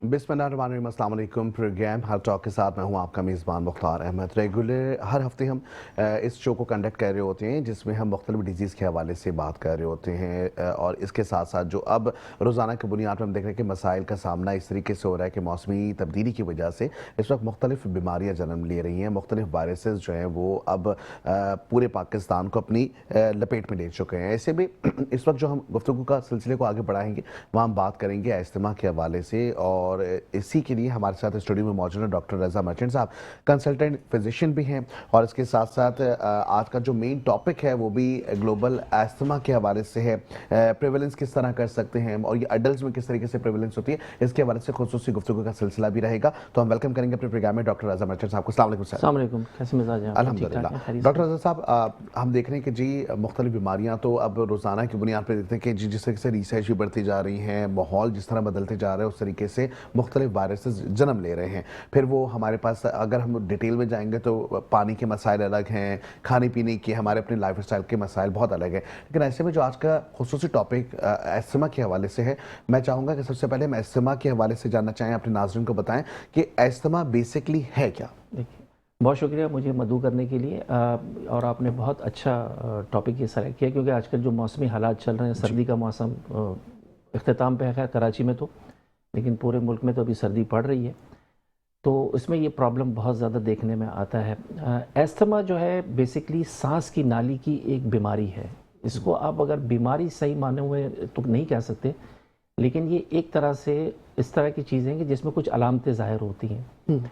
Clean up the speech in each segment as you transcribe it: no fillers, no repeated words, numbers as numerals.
बिस्मिल्लाहिर्रहमानिर्रहीम, अस्सलाम वालेकुम। प्रोग्राम हर टॉक के साथ मैं हूं आपका मेज़बान मुख्तार अहमद। रेगुलर हर हफ्ते हम इस शो को कंडक्ट कर रहे होते हैं जिसमें हम मुख्तलिफ डिजीज़ के हवाले से बात कर रहे होते हैं और इसके साथ साथ जो अब रोज़ाना की बुनियाद पर हम देख रहे हैं कि मसाइल का सामना इस तरीके से हो रहा है कि मौसमी तब्दीली की वजह से इस वक्त मुख्तलिफ बीमारियाँ जन्म ले रही हैं। मुख्तलिफ वायरसेस जो हैं वो अब पूरे पाकिस्तान को अपनी लपेट में ले चुके हैं। ऐसे में इस वक्त जो हम गुफ्तगू का सिलसिले को आगे बढ़ाएंगे वहाँ हम बात करेंगे अस्थमा के हवाले से, और इसी के लिए हमारे साथ स्टूडियो में मौजूद है डॉक्टर रज़ा मर्चेंट साहब, कंसल्टेंट फिजिशियन भी हैं, और इसके साथ साथ आज का जो मेन टॉपिक है वो भी ग्लोबल अस्थमा के हवाले से है। प्रेवलेंस किस तरह कर सकते हैं और ये अडल्ट में किस तरीके से प्रेवलेंस होती है, इसके हवाले से खुसूसी गुफ्तगू का सिलसिला भी रहेगा। तो हम वेलकम करेंगे अपने प्रोग्राम में डॉक्टर रज़ा मर्चेंट साहब को। अस्सलाम वालेकुम सर। अस्सलाम वालेकुम, कैसे मिजाज हैं? अल्हम्दुलिल्लाह। डॉक्टर रज़ा साहब, हम देख रहे हैं कि जी मुख्तलिफ बीमारियाँ तो अब रोज़ाना की बुनियाद पर देखते हैं कि जी जिस तरीके से रिसर्च भी बढ़ती जा रही हैं, माहौल जिस तरह बदलते जा रहे हैं उस तरीके से मुख्तलिफ वायरसेस जन्म ले रहे हैं। फिर वो हमारे पास अगर हम डिटेल में जाएंगे तो पानी के मसाइल अलग हैं, खाने पीने के, हमारे अपने लाइफ स्टाइल के मसाइल बहुत अलग हैं। लेकिन ऐसे में जो आज का खुसूसी टॉपिक अस्थमा के हवाले से है, मैं चाहूँगा कि सबसे पहले हम अस्थमा के हवाले से जानना चाहें, अपने नाज़रीन को बताएं कि अस्थमा बेसिकली है क्या। देखिए, बहुत शुक्रिया मुझे मदऊ करने के लिए। और आपने बहुत अच्छा टॉपिक ये सेलेक्ट किया क्योंकि आजकल जो मौसमी हालात चल रहे हैं, सर्दी का मौसम इख्तिताम पे है, खैर कराची में तो, लेकिन पूरे मुल्क में तो अभी सर्दी पड़ रही है, तो इसमें ये प्रॉब्लम बहुत ज़्यादा देखने में आता है। अस्थमा जो है बेसिकली सांस की नाली की एक बीमारी है। इसको आप अगर बीमारी सही माने हुए तो नहीं कह सकते, लेकिन ये एक तरह से इस तरह की चीज़ें हैं कि जिसमें कुछ अलामतें ज़ाहिर होती हैं।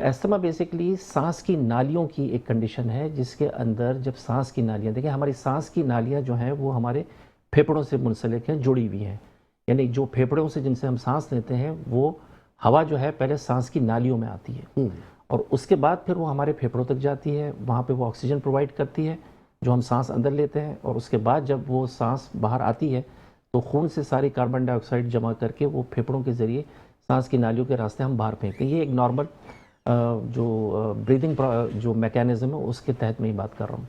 अस्थमा बेसिकली सांस की नालियों की एक कंडीशन है जिसके अंदर जब सांस की नालियाँ, देखिए हमारी सांस की नालियाँ जो हैं वो हमारे फेफड़ों से मुंसलिक हैं, जुड़ी हुई हैं। यानी जो फेफड़ों से जिनसे हम सांस लेते हैं वो हवा जो है पहले सांस की नालियों में आती है और उसके बाद फिर वो हमारे फेफड़ों तक जाती है, वहाँ पे वो ऑक्सीजन प्रोवाइड करती है जो हम सांस अंदर लेते हैं, और उसके बाद जब वो सांस बाहर आती है तो खून से सारी कार्बन डाइऑक्साइड जमा करके वो फेफड़ों के ज़रिए सांस की नालियों के रास्ते हम बाहर फेंकते हैं। ये एक नॉर्मल जो ब्रीदिंग जो मैकेनिज़्म है उसके तहत मैं ये बात कर रहा हूँ।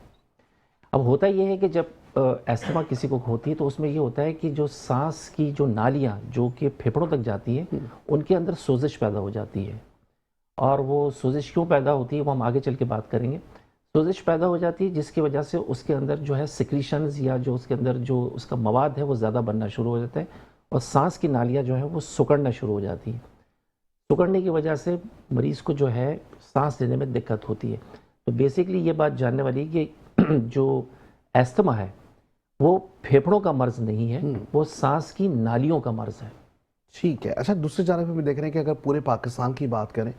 अब होता ये है कि जब अस्थमा किसी को होती है तो उसमें ये होता है कि जो सांस की जो नालियाँ जो कि फेफड़ों तक जाती हैं उनके अंदर सोजिश पैदा हो जाती है, और वो सोजिश क्यों पैदा होती है वो हम आगे चल के बात करेंगे। सोजिश पैदा हो जाती है जिसकी वजह से उसके अंदर जो है सिक्रीशंस या जो उसके अंदर जो उसका मवाद है वो ज़्यादा बनना शुरू हो जाता है और सांस की नालियाँ जो है वो सिकुड़ना शुरू हो जाती हैं। सिकुड़ने की वजह से मरीज़ को जो है सांस लेने में दिक्कत होती है। तो बेसिकली ये बात जानने वाली कि जो अस्थमा है वो फेफड़ों का मर्ज़ नहीं है, वो सांस की नालियों का मर्ज़ है। ठीक है। अच्छा, दूसरी जानब भी देख रहे हैं कि अगर पूरे पाकिस्तान की बात करें,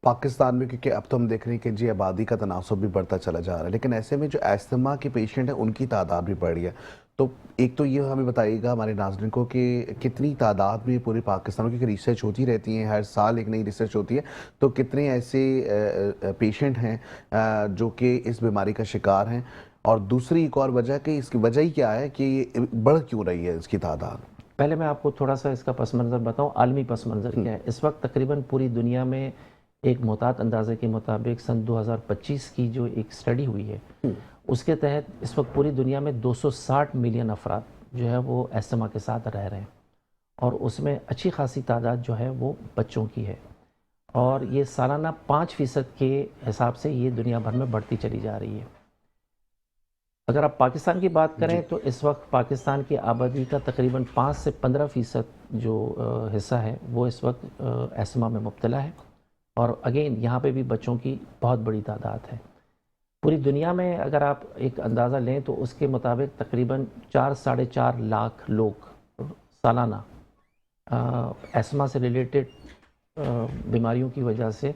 पाकिस्तान में क्योंकि अब तो हम देख रहे हैं कि जी आबादी का तनासुब भी बढ़ता चला जा रहा है, लेकिन ऐसे में जो अस्थमा के पेशेंट हैं उनकी तादाद भी बढ़ रही है। तो एक तो ये हमें बताइएगा हमारे नाज़रीन को कि कितनी तादाद में पूरे पाकिस्तान में, क्योंकि रिसर्च होती रहती है, हर साल एक नई रिसर्च होती है, तो कितने ऐसे पेशेंट हैं जो कि इस बीमारी का शिकार हैं, और दूसरी एक और वजह कि इसकी वजह ही क्या है कि ये बढ़ क्यों रही है इसकी तादाद। पहले मैं आपको थोड़ा सा इसका पस मंज़र बताऊँ, आलमी पस मंज़र क्या है। इस वक्त तकरीबन पूरी दुनिया में एक मोहतात अंदाजे के मुताबिक सन 2025 की जो एक स्टडी हुई है उसके तहत इस वक्त पूरी दुनिया में 260 मिलियन अफराद जो है वो अस्थमा के साथ रह रहे हैं, और उसमें अच्छी खासी तादाद जो है वो बच्चों की है, और ये सालाना 5% के हिसाब से ये दुनिया भर में बढ़ती चली जा रही है। अगर आप पाकिस्तान की बात करें तो इस वक्त पाकिस्तान की आबादी का तकरीबन 5 से 15% जो हिस्सा है वो इस वक्त अस्थमा में मुब्तला है, और अगेन यहाँ पे भी बच्चों की बहुत बड़ी तादाद है। पूरी दुनिया में अगर आप एक अंदाज़ा लें तो उसके मुताबिक तकरीबन 4-4.5 लाख लोग सालाना अस्थमा से रिलेटेड बीमारियों की वजह से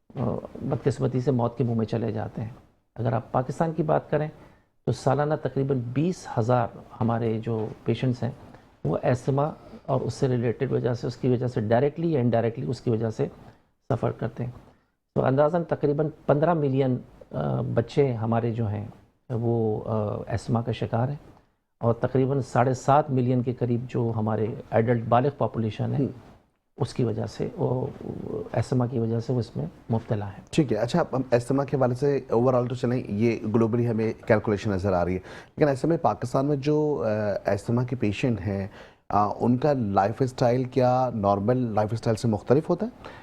बदकिस्मती से मौत के मुंह में चले जाते हैं। अगर आप पाकिस्तान की बात करें तो सालाना तकरीबन 20,000 हमारे जो पेशेंट्स हैं वो अस्थमा और उससे रिलेटेड वजह से, उसकी वजह से डायरेक्टली या इनडायरेक्टली उसकी वजह से सफ़र करते हैं। तो अंदाज़न तकरीबन 15 मिलियन बच्चे हमारे जो हैं वो अस्थमा का शिकार हैं, और तकरीबन 7.5 मिलियन के करीब जो हमारे एडल्ट बालिग पॉपुलेशन है उसकी वजह से वो अस्थमा की वजह से वो इसमें मुब्तला है। ठीक है। अच्छा, हम अस्थमा के हवाले से ओवरऑल तो चलें, ये ग्लोबली हमें कैलकुलेशन नज़र आ रही है, लेकिन ऐसे में पाकिस्तान में जो अस्थमा के पेशेंट हैं उनका लाइफ स्टाइल क्या नॉर्मल लाइफ स्टाइल से मुख्तलिफ होता है?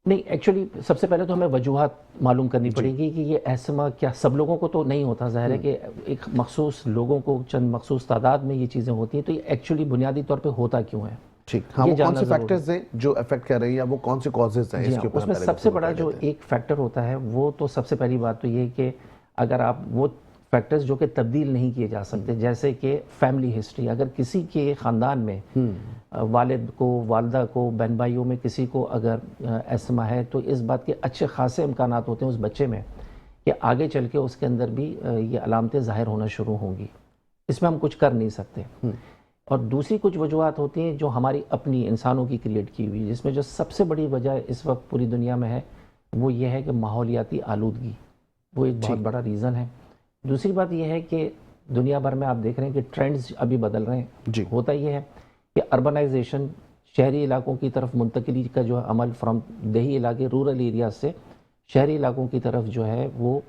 नहीं, एक्चुअली सबसे पहले तो हमें वजूहात मालूम करनी पड़ेगी कि ये एस्थमा क्या सब लोगों को तो नहीं होता। ज़ाहिर है कि एक मखसूस लोगों को चंद मखसूस तादाद में ये चीज़ें होती हैं, तो ये एक्चुअली बुनियादी तौर पे होता क्यों है? ठीक, हाँ, ये वो कौन जानना से ज़रूरी फैक्टर्स हैं जो अफेक्ट कर रहे हैं या वो कौन से कॉजेज हैं जी हाँ, इसके ऊपर हम उसमें पहले सबसे गुफ्तगू बड़ा कर जो लेते हैं। एक फैक्टर होता है वो तो सबसे पहली बात तो ये है कि अगर आप वो फैक्टर्स जो कि तब्दील नहीं किए जा सकते, जैसे कि फैमिली हिस्ट्री, अगर किसी के ख़ानदान में वालिद को, वालदा को, बहन भाइयों में किसी को अगर एस्थमा है, तो इस बात के अच्छे खासे इम्कानात होते हैं उस बच्चे में कि आगे चल के उसके अंदर भी ये अलामतें ज़ाहिर होना शुरू होंगी। इसमें हम कुछ कर नहीं सकते। और दूसरी कुछ वजूहत होती हैं जो हमारी अपनी इंसानों की क्रिएट की हुई, जिसमें जो सबसे बड़ी वजह इस वक्त पूरी दुनिया में है वो ये है कि माहौलियाती आलूदगी, वो एक बहुत बड़ा रीज़न है। दूसरी बात यह है कि दुनिया भर में आप देख रहे हैं कि ट्रेंड्स अभी बदल रहे हैं। होता ये है कि अर्बनाइजेशन, शहरी इलाकों की तरफ मुंतकिली का जो अमल फ्रॉम देही इलाके, रूरल एरिया से शहरी इलाकों की तरफ जो है वो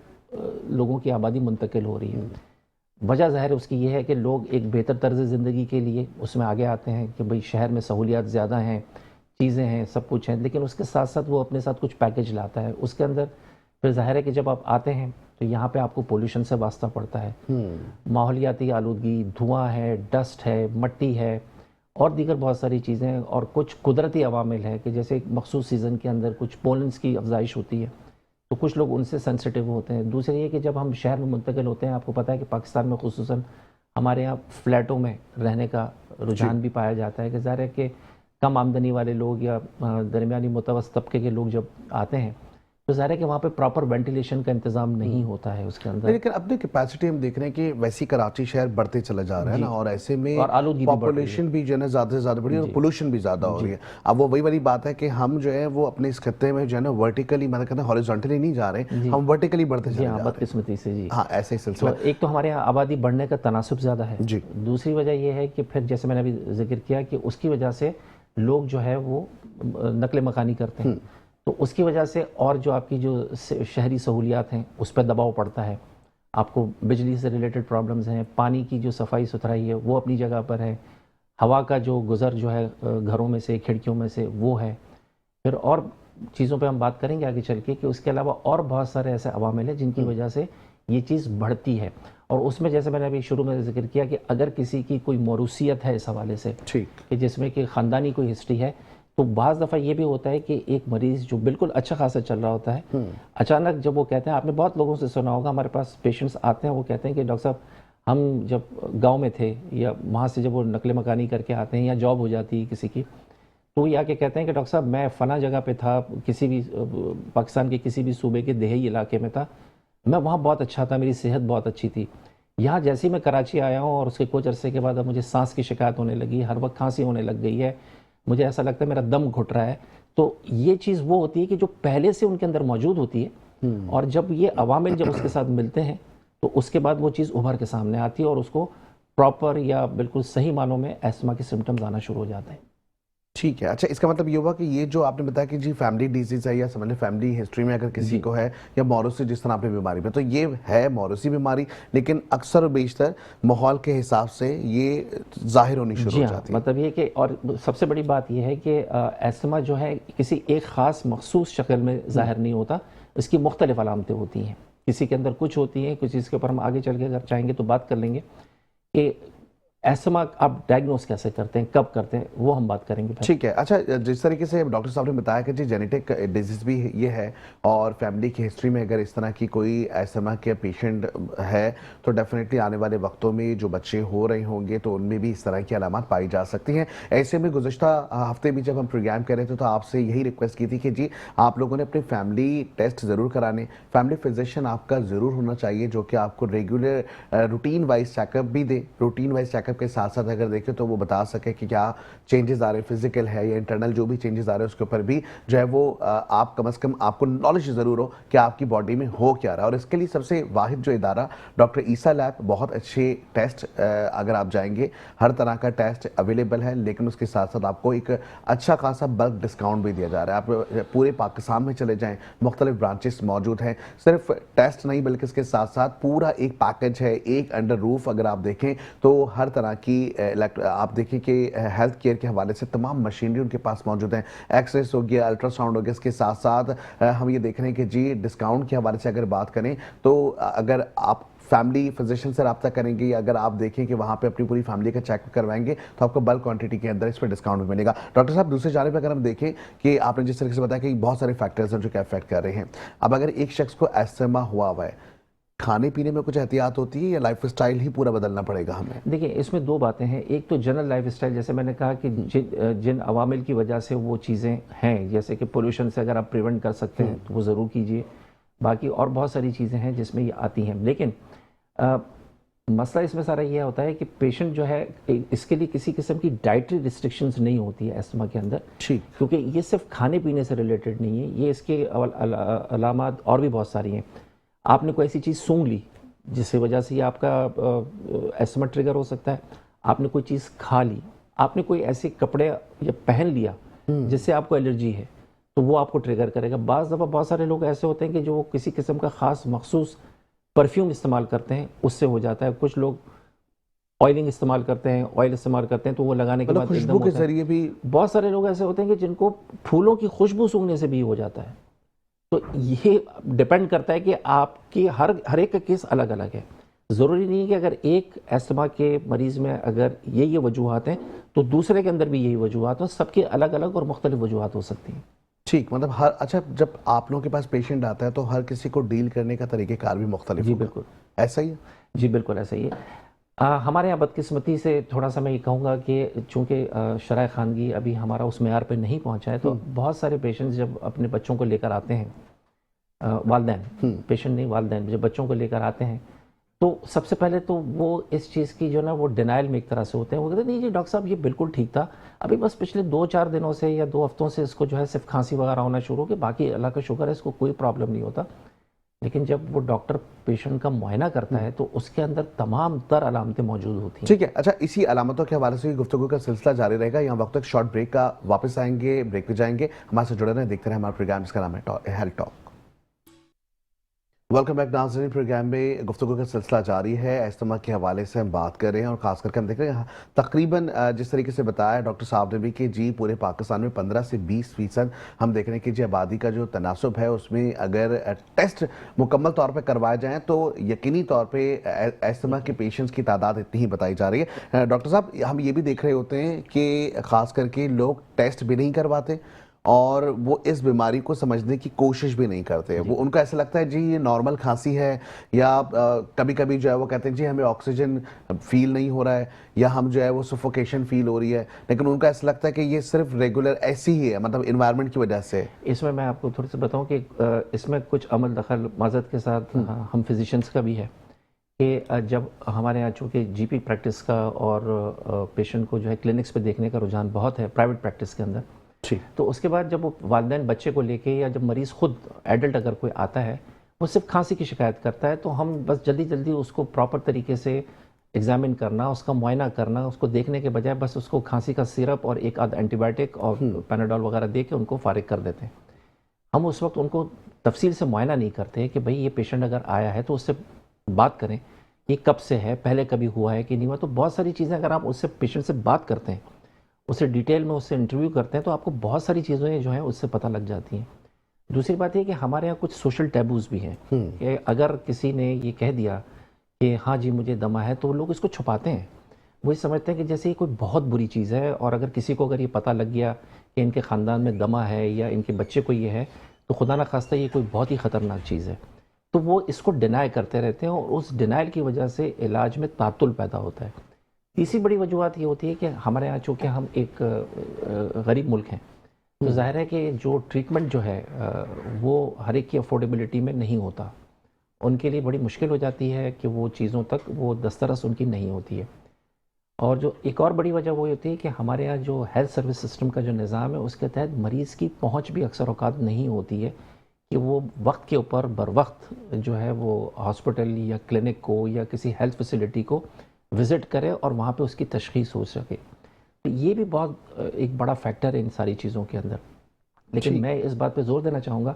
लोगों की आबादी मुंतकिल हो रही है। वजह ज़ाहिर उसकी ये है कि लोग एक बेहतर तर्ज़ ज़िंदगी के लिए उसमें आगे आते हैं कि भाई शहर में सहूलियात ज़्यादा हैं, चीज़ें हैं, सब कुछ है, लेकिन उसके साथ साथ वो अपने साथ कुछ पैकेज लाता है। उसके अंदर फिर ज़ाहिर है कि जब आप आते हैं तो यहाँ पे आपको पोल्यूशन से वास्ता पड़ता है, माहौलियाती आलूदगी, धुआं है, डस्ट है, मट्टी है और दीगर बहुत सारी चीज़ें, और कुछ कुदरती अवामिल है कि जैसे एक मखसूस सीज़न के अंदर कुछ पोलन्स की अफजाइश होती है तो कुछ लोग उनसे सेंसिटिव होते हैं। दूसरी ये कि जब हम शहर में मुंतकिल होते हैं, आपको पता है कि पाकिस्तान में खुसूसन हमारे यहाँ फ्लैटों में रहने का रुझान भी पाया जाता है कि ज़ाहिर है कि कम आमदनी वाले लोग या दरमियानी मुतवस्सित तबके के लोग जब आते हैं तो ज़ाहिर है कि वहाँ पे प्रॉपर वेंटिलेशन का इंतज़ाम नहीं होता है उसके अंदर। लेकिन अपनी कैपेसिटी हम देख रहे हैं कि वैसी कराची शहर बढ़ते चला जा रहा है ना, और ऐसे में और आलूदगी भी बढ़ रही है। पॉपुलेशन भी जो है ना ज़्यादा से ज़्यादा बढ़ी है और पोल्यूशन भी ज़्यादा हो रही है। अब वो वही वाली बात है कि हम जो है वो अपने इस खत्ते में जो है ना वर्टिकली, मतलब कहते हैं हॉरिजॉन्टली नहीं जा रहे, हम वर्टिकली बढ़ते चले जा रहे हैं। बदकिस्मती से जी। हाँ, ऐसे ही सिलसिला। तो एक तो हमारे यहाँ आबादी बढ़ने का तनासुब ज़्यादा है जी। दूसरी वजह यह है कि फिर जैसे मैंने अभी जिक्र किया कि उसकी वजह से लोग जो है वो नकल मकानी करते हैं, तो उसकी वजह से और जो आपकी जो शहरी सहूलियात हैं उस पर दबाव पड़ता है। आपको बिजली से रिलेटेड प्रॉब्लम्स हैं, पानी की जो सफाई सुथराई है वो अपनी जगह पर है, हवा का जो गुज़र जो है घरों में से, खिड़कियों में से, वो है। फिर और चीज़ों पे हम बात करेंगे आगे चल के कि उसके अलावा और बहुत सारे ऐसे अवामिल हैं जिनकी वजह से ये चीज़ बढ़ती है। और उसमें जैसे मैंने अभी शुरू में जिक्र किया कि अगर किसी की कोई मौरूसियत है इस हवाले से, ठीक, कि जिसमें कि ख़ानदानी कोई हिस्ट्री है, तो बाज़ दफ़ा ये भी होता है कि एक मरीज़ जो बिल्कुल अच्छा खासा चल रहा होता है, अचानक जब वो कहते हैं, आपने बहुत लोगों से सुना होगा, हमारे पास पेशेंट्स आते हैं, वो कहते हैं कि डॉक्टर साहब हम जब गांव में थे या वहाँ से जब वो नकल मकानी करके आते हैं या जॉब हो जाती है किसी की, तो ये आके कहते हैं कि डॉक्टर साहब मैं फ़ना जगह पे था, किसी भी पाकिस्तान के किसी भी सूबे के देहाती इलाके में था, मैं वहाँ बहुत अच्छा था, मेरी सेहत बहुत अच्छी थी। यहाँ जैसे ही मैं कराची आया हूँ और उसके कुछ अरसे के बाद अब मुझे सांस की शिकायत होने लगी, हर वक्त खांसी होने लग गई है, मुझे ऐसा लगता है मेरा दम घुट रहा है। तो ये चीज़ वो होती है कि जो पहले से उनके अंदर मौजूद होती है, और जब ये अवामिल जब उसके साथ मिलते हैं तो उसके बाद वो चीज़ उभर के सामने आती है और उसको प्रॉपर या बिल्कुल सही मानों में एस्थमा के सिम्टम्स आना शुरू हो जाते हैं। ठीक है। अच्छा, इसका मतलब ये हुआ कि ये जो आपने बताया कि जी फैमिली डिजीज है या समझ लें फैमिली हिस्ट्री में अगर किसी को है, या मौरूसी जिस तरह पे बीमारी में, तो ये है मौरूसी बीमारी, लेकिन अक्सर और बेशतर माहौल के हिसाब से ये जाहिर होनी शुरू हो जाती है। मतलब ये कि, और सबसे बड़ी बात ये है कि एस्थमा जो है किसी एक ख़ास मखसूस शक्ल में ज़ाहिर नहीं होता, इसकी मुख्तलिफ अलामतें होती हैं। किसी के अंदर कुछ होती हैं, कुछ चीज़ के ऊपर हम आगे चल के अगर चाहेंगे तो बात कर लेंगे कि एस्थमा आप डायग्नोस कैसे करते हैं, कब करते हैं, वो हम बात करेंगे। ठीक है। अच्छा, जिस तरीके से डॉक्टर साहब ने बताया कि जी जेनेटिक डिजीज़ भी ये है, और फैमिली की हिस्ट्री में अगर इस तरह की कोई एस्थमा के पेशेंट है तो डेफिनेटली आने वाले वक्तों में जो बच्चे हो रहे होंगे तो उनमें भी इस तरह की अलामत पाई जा सकती हैं। ऐसे में गुज़श्ता हफ्ते भी जब हम प्रोग्राम कर रहे थे तो आपसे यही रिक्वेस्ट की थी कि जी आप लोगों ने अपने फैमिली टेस्ट ज़रूर कराने, फैमिली फिजिशियन आपका ज़रूर होना चाहिए जो कि आपको रेगुलर रूटीन वाइज चेकअप भी दे। रूटीन वाइज चेकअप के साथ साथ अगर देखें तो वो बता सके कि क्या चेंजेस आ रहे हैं, फिजिकल है या इंटरनल, जो भी चेंजेस आ रहे हैं उसके ऊपर भी जो है वो आप कम से कम आपको नॉलेज ज़रूर हो कि आपकी बॉडी में हो क्या रहा है। और इसके लिए सबसे वाहिद जो इदारा डॉक्टर ईसा लैब, बहुत अच्छे टेस्ट, अगर आप जाएंगे हर तरह का टेस्ट अवेलेबल है, लेकिन उसके साथ साथ आपको एक अच्छा खासा बल्क डिस्काउंट भी दिया जा रहा है। आप पूरे पाकिस्तान में चले जाएँ, मुख्तलिफ ब्रांचेस मौजूद हैं। सिर्फ टेस्ट नहीं बल्कि इसके साथ साथ पूरा एक पैकेज है, एक अंडर रूफ अगर आप देखें तो हर तरह की आप देखिए कि हेल्थ केयर के हवाले से तमाम मशीनरी उनके पास मौजूद हैं। एक्सरेस हो गया, अल्ट्रासाउंड हो गया, इसके साथ साथ हम ये देख रहे हैं कि जी डिस्काउंट के हवाले से अगर बात करें तो अगर आप फैमिली फिजिशियन से रब्ता करेंगे या अगर आप देखें कि वहाँ पे अपनी पूरी फैमिली का चेकअप करवाएंगे तो आपको बल्क क्वांटिटी के अंदर इस पर डिस्काउंट भी मिलेगा। डॉक्टर साहब, दूसरी जानिब अगर हम देखें कि आपने जिस तरीके से बताया कि बहुत सारे फैक्टर्स हैं जो कि अफेक्ट कर रहे हैं, अब अगर एक शख्स को एस्थमा हुआ है, खाने पीने में कुछ एहतियात होती है या लाइफ स्टाइल ही पूरा बदलना पड़ेगा हमें? देखिए, इसमें दो बातें हैं। एक तो जनरल लाइफ स्टाइल, जैसे मैंने कहा कि जिन अवामिल की वजह से वो चीज़ें हैं, जैसे कि पोल्यूशन से अगर आप प्रिवेंट कर सकते हैं तो वो ज़रूर कीजिए। बाकी और बहुत सारी चीज़ें हैं जिसमें ये आती हैं, लेकिन मसला इसमें सारा ये होता है कि पेशेंट जो है इसके लिए किसी किस्म की डाइटरी रिस्ट्रिक्शंस नहीं होती है एस्थमा के अंदर, ठीक, क्योंकि ये सिर्फ खाने पीने से रिलेटेड नहीं है, ये इसके अलामात और भी बहुत सारी हैं। आपने कोई ऐसी चीज़ सूंघ ली जिसकी वजह से ये आपका एस्थमा ट्रिगर हो सकता है। आपने कोई चीज़ खा ली, आपने कोई ऐसे कपड़े या पहन लिया जिससे आपको एलर्जी है, तो वो आपको ट्रिगर करेगा। बाज़ दफ़ा बहुत सारे लोग ऐसे होते हैं कि जो किसी किस्म का ख़ास मखसूस परफ्यूम इस्तेमाल करते हैं, उससे हो जाता है। कुछ लोग ऑयलिंग इस्तेमाल करते हैं, ऑयल इस्तेमाल करते हैं, तो वो लगाने के बाद खुशबू के जरिए भी बहुत सारे लोग ऐसे होते हैं कि जिनको फूलों की खुशबू सूंघने से भी हो जाता है। तो ये डिपेंड करता है कि आपकी हर एक का केस अलग अलग है। ज़रूरी नहीं है कि अगर एक एस्थमा के मरीज़ में अगर ये वजूहात हैं तो दूसरे के अंदर भी यही वजूहात हो। सबके अलग अलग और मुख्तलिफ वजूहात हो सकती हैं। ठीक, मतलब हर, अच्छा, जब आप लोगों के पास पेशेंट आता है तो हर किसी को डील करने का तरीक़ेकार भी मुख्तलिफ जी होगा। बिल्कुल, ऐसा ही है? जी बिल्कुल ऐसा ही है। हमारे यहाँ बदकिस्मती से थोड़ा सा मैं ये कहूँगा कि चूँकि शरह खानगी अभी हमारा उस मेयार पे नहीं पहुँचा है, तो बहुत सारे पेशेंट्स जब अपने बच्चों को लेकर आते हैं, वालदैन, पेशेंट नहीं वालदैन, जब बच्चों को लेकर आते हैं तो सबसे पहले तो वो इस चीज़ की जो ना वो डिनाइल में एक तरह से होते हैं। वो कहते हैं नहीं जी डॉक्टर साहब ये बिल्कुल ठीक था, अभी बस पिछले 2-4 दिनों से या 2 हफ्तों से इसको जो है सिर्फ खांसी वगैरह होना शुरू हो गई, बाकी अल्लाह का शुक्र है इसको कोई प्रॉब्लम नहीं होता। लेकिन जब वो डॉक्टर पेशेंट का मुआयना करता है तो उसके अंदर तमाम तर अलामतें मौजूद होती हैं। ठीक है, अच्छा, इसी अलामतों के हवाले से गुफ्तगू का सिलसिला जारी रहेगा। यहाँ वक्त एक शॉर्ट ब्रेक का, वापस आएंगे, ब्रेक पे जाएंगे। हमारे साथ जुड़े रहें, देखते रहें हमारा प्रोग्राम जिसका नाम है हेल्थ टॉक। वेलकम बैक नाज़रीन, प्रोग्राम में गुफ्तगू का सिलसिला जारी है। एस्थमा के हवाले से हम बात कर रहे हैं और ख़ास करके हम देख रहे हैं तकरीबन जिस तरीके से बताया डॉक्टर साहब ने भी कि जी पूरे पाकिस्तान में 15 से 20% हम देख रहे हैं कि जी आबादी का जो तनासुब है उसमें अगर टेस्ट मुकम्मल तौर पर करवाए जाएँ तो यकीनी तौर पर एस्थमा के पेशेंट्स की तादाद इतनी ही बताई जा रही है। डॉक्टर साहब, हम ये भी देख रहे होते हैं कि ख़ास करके लोग टेस्ट भी नहीं करवाते और वो इस बीमारी को समझने की कोशिश भी नहीं करते। वो उनको ऐसा लगता है जी ये नॉर्मल खांसी है, या कभी कभी जो है वो कहते हैं जी हमें ऑक्सीजन फील नहीं हो रहा है, या हम जो है वो सफोकेशन फील हो रही है, लेकिन उनको ऐसा लगता है कि ये सिर्फ रेगुलर ऐसी ही है, मतलब इन्वायरमेंट की वजह से। इसमें मैं आपको थोड़ी सी बताऊं कि इसमें कुछ अमल दखल माजरत के साथ हम फिजिशियंस का भी है कि जब हमारे यहाँ चूँकि जीपी प्रैक्टिस का और पेशेंट को जो है क्लिनिक्स पे देखने का रुझान बहुत है प्राइवेट प्रैक्टिस के अंदर, तो उसके बाद जब वो वालिदैन बच्चे को लेके या जब मरीज़ खुद एडल्ट अगर कोई आता है वो सिर्फ खांसी की शिकायत करता है, तो हम बस जल्दी जल्दी उसको प्रॉपर तरीके से एग्जामिन करना, उसका मुआयना करना, उसको देखने के बजाय बस उसको खांसी का सिरप और एक आध एंटीबायोटिक और पैनाडोल वगैरह दे के उनको फारिग कर देते हैं। हम उस वक्त उनको तफसील से मुआयना नहीं करते कि भाई ये पेशेंट अगर आया है तो उससे बात करें, ये कब से है, पहले कभी हुआ है कि नहीं हुआ। तो बहुत सारी चीज़ें अगर आप उससे पेशेंट से बात करते हैं, उससे डिटेल में उससे इंटरव्यू करते हैं, तो आपको बहुत सारी चीज़ें जो हैं उससे पता लग जाती हैं। दूसरी बात ये कि हमारे यहाँ कुछ सोशल टैबूज़ भी हैं कि अगर किसी ने ये कह दिया कि हाँ जी मुझे दमा है, तो लोग इसको छुपाते हैं। वो ये समझते हैं कि जैसे ये कोई बहुत बुरी चीज़ है, और अगर किसी को अगर ये पता लग गया कि इनके ख़ानदान में दमा है या इनके बच्चे को ये है, तो खुदा ना खास्ता ये कोई बहुत ही ख़तरनाक चीज़ है। तो वो इसको डिनाई करते रहते हैं और उस डिनाइल की वजह से इलाज में तातुल पैदा होता है। तीसरी बड़ी वजूहत ये होती है कि हमारे यहाँ चूँकि हम एक गरीब मुल्क हैं, तो ज़ाहिर है कि जो ट्रीटमेंट जो है वो हर एक की अफोर्डेबिलिटी में नहीं होता। उनके लिए बड़ी मुश्किल हो जाती है कि वो चीज़ों तक वो दस्तरस उनकी नहीं होती है। और जो एक और बड़ी वजह वो ये होती है कि हमारे यहाँ जो हेल्थ सर्विस सिस्टम का जो निज़ाम है उसके तहत मरीज़ की पहुँच भी अक्सर औक़ात नहीं होती है कि वो वक्त के ऊपर बर वक्त जो है वो हॉस्पिटल या क्लिनिक को या किसी हेल्थ फैसिलिटी को विज़िट करे और वहाँ पे उसकी तशख़ीस हो सके। तो ये भी बहुत एक बड़ा फैक्टर है इन सारी चीज़ों के अंदर। लेकिन मैं इस बात पे ज़ोर देना चाहूँगा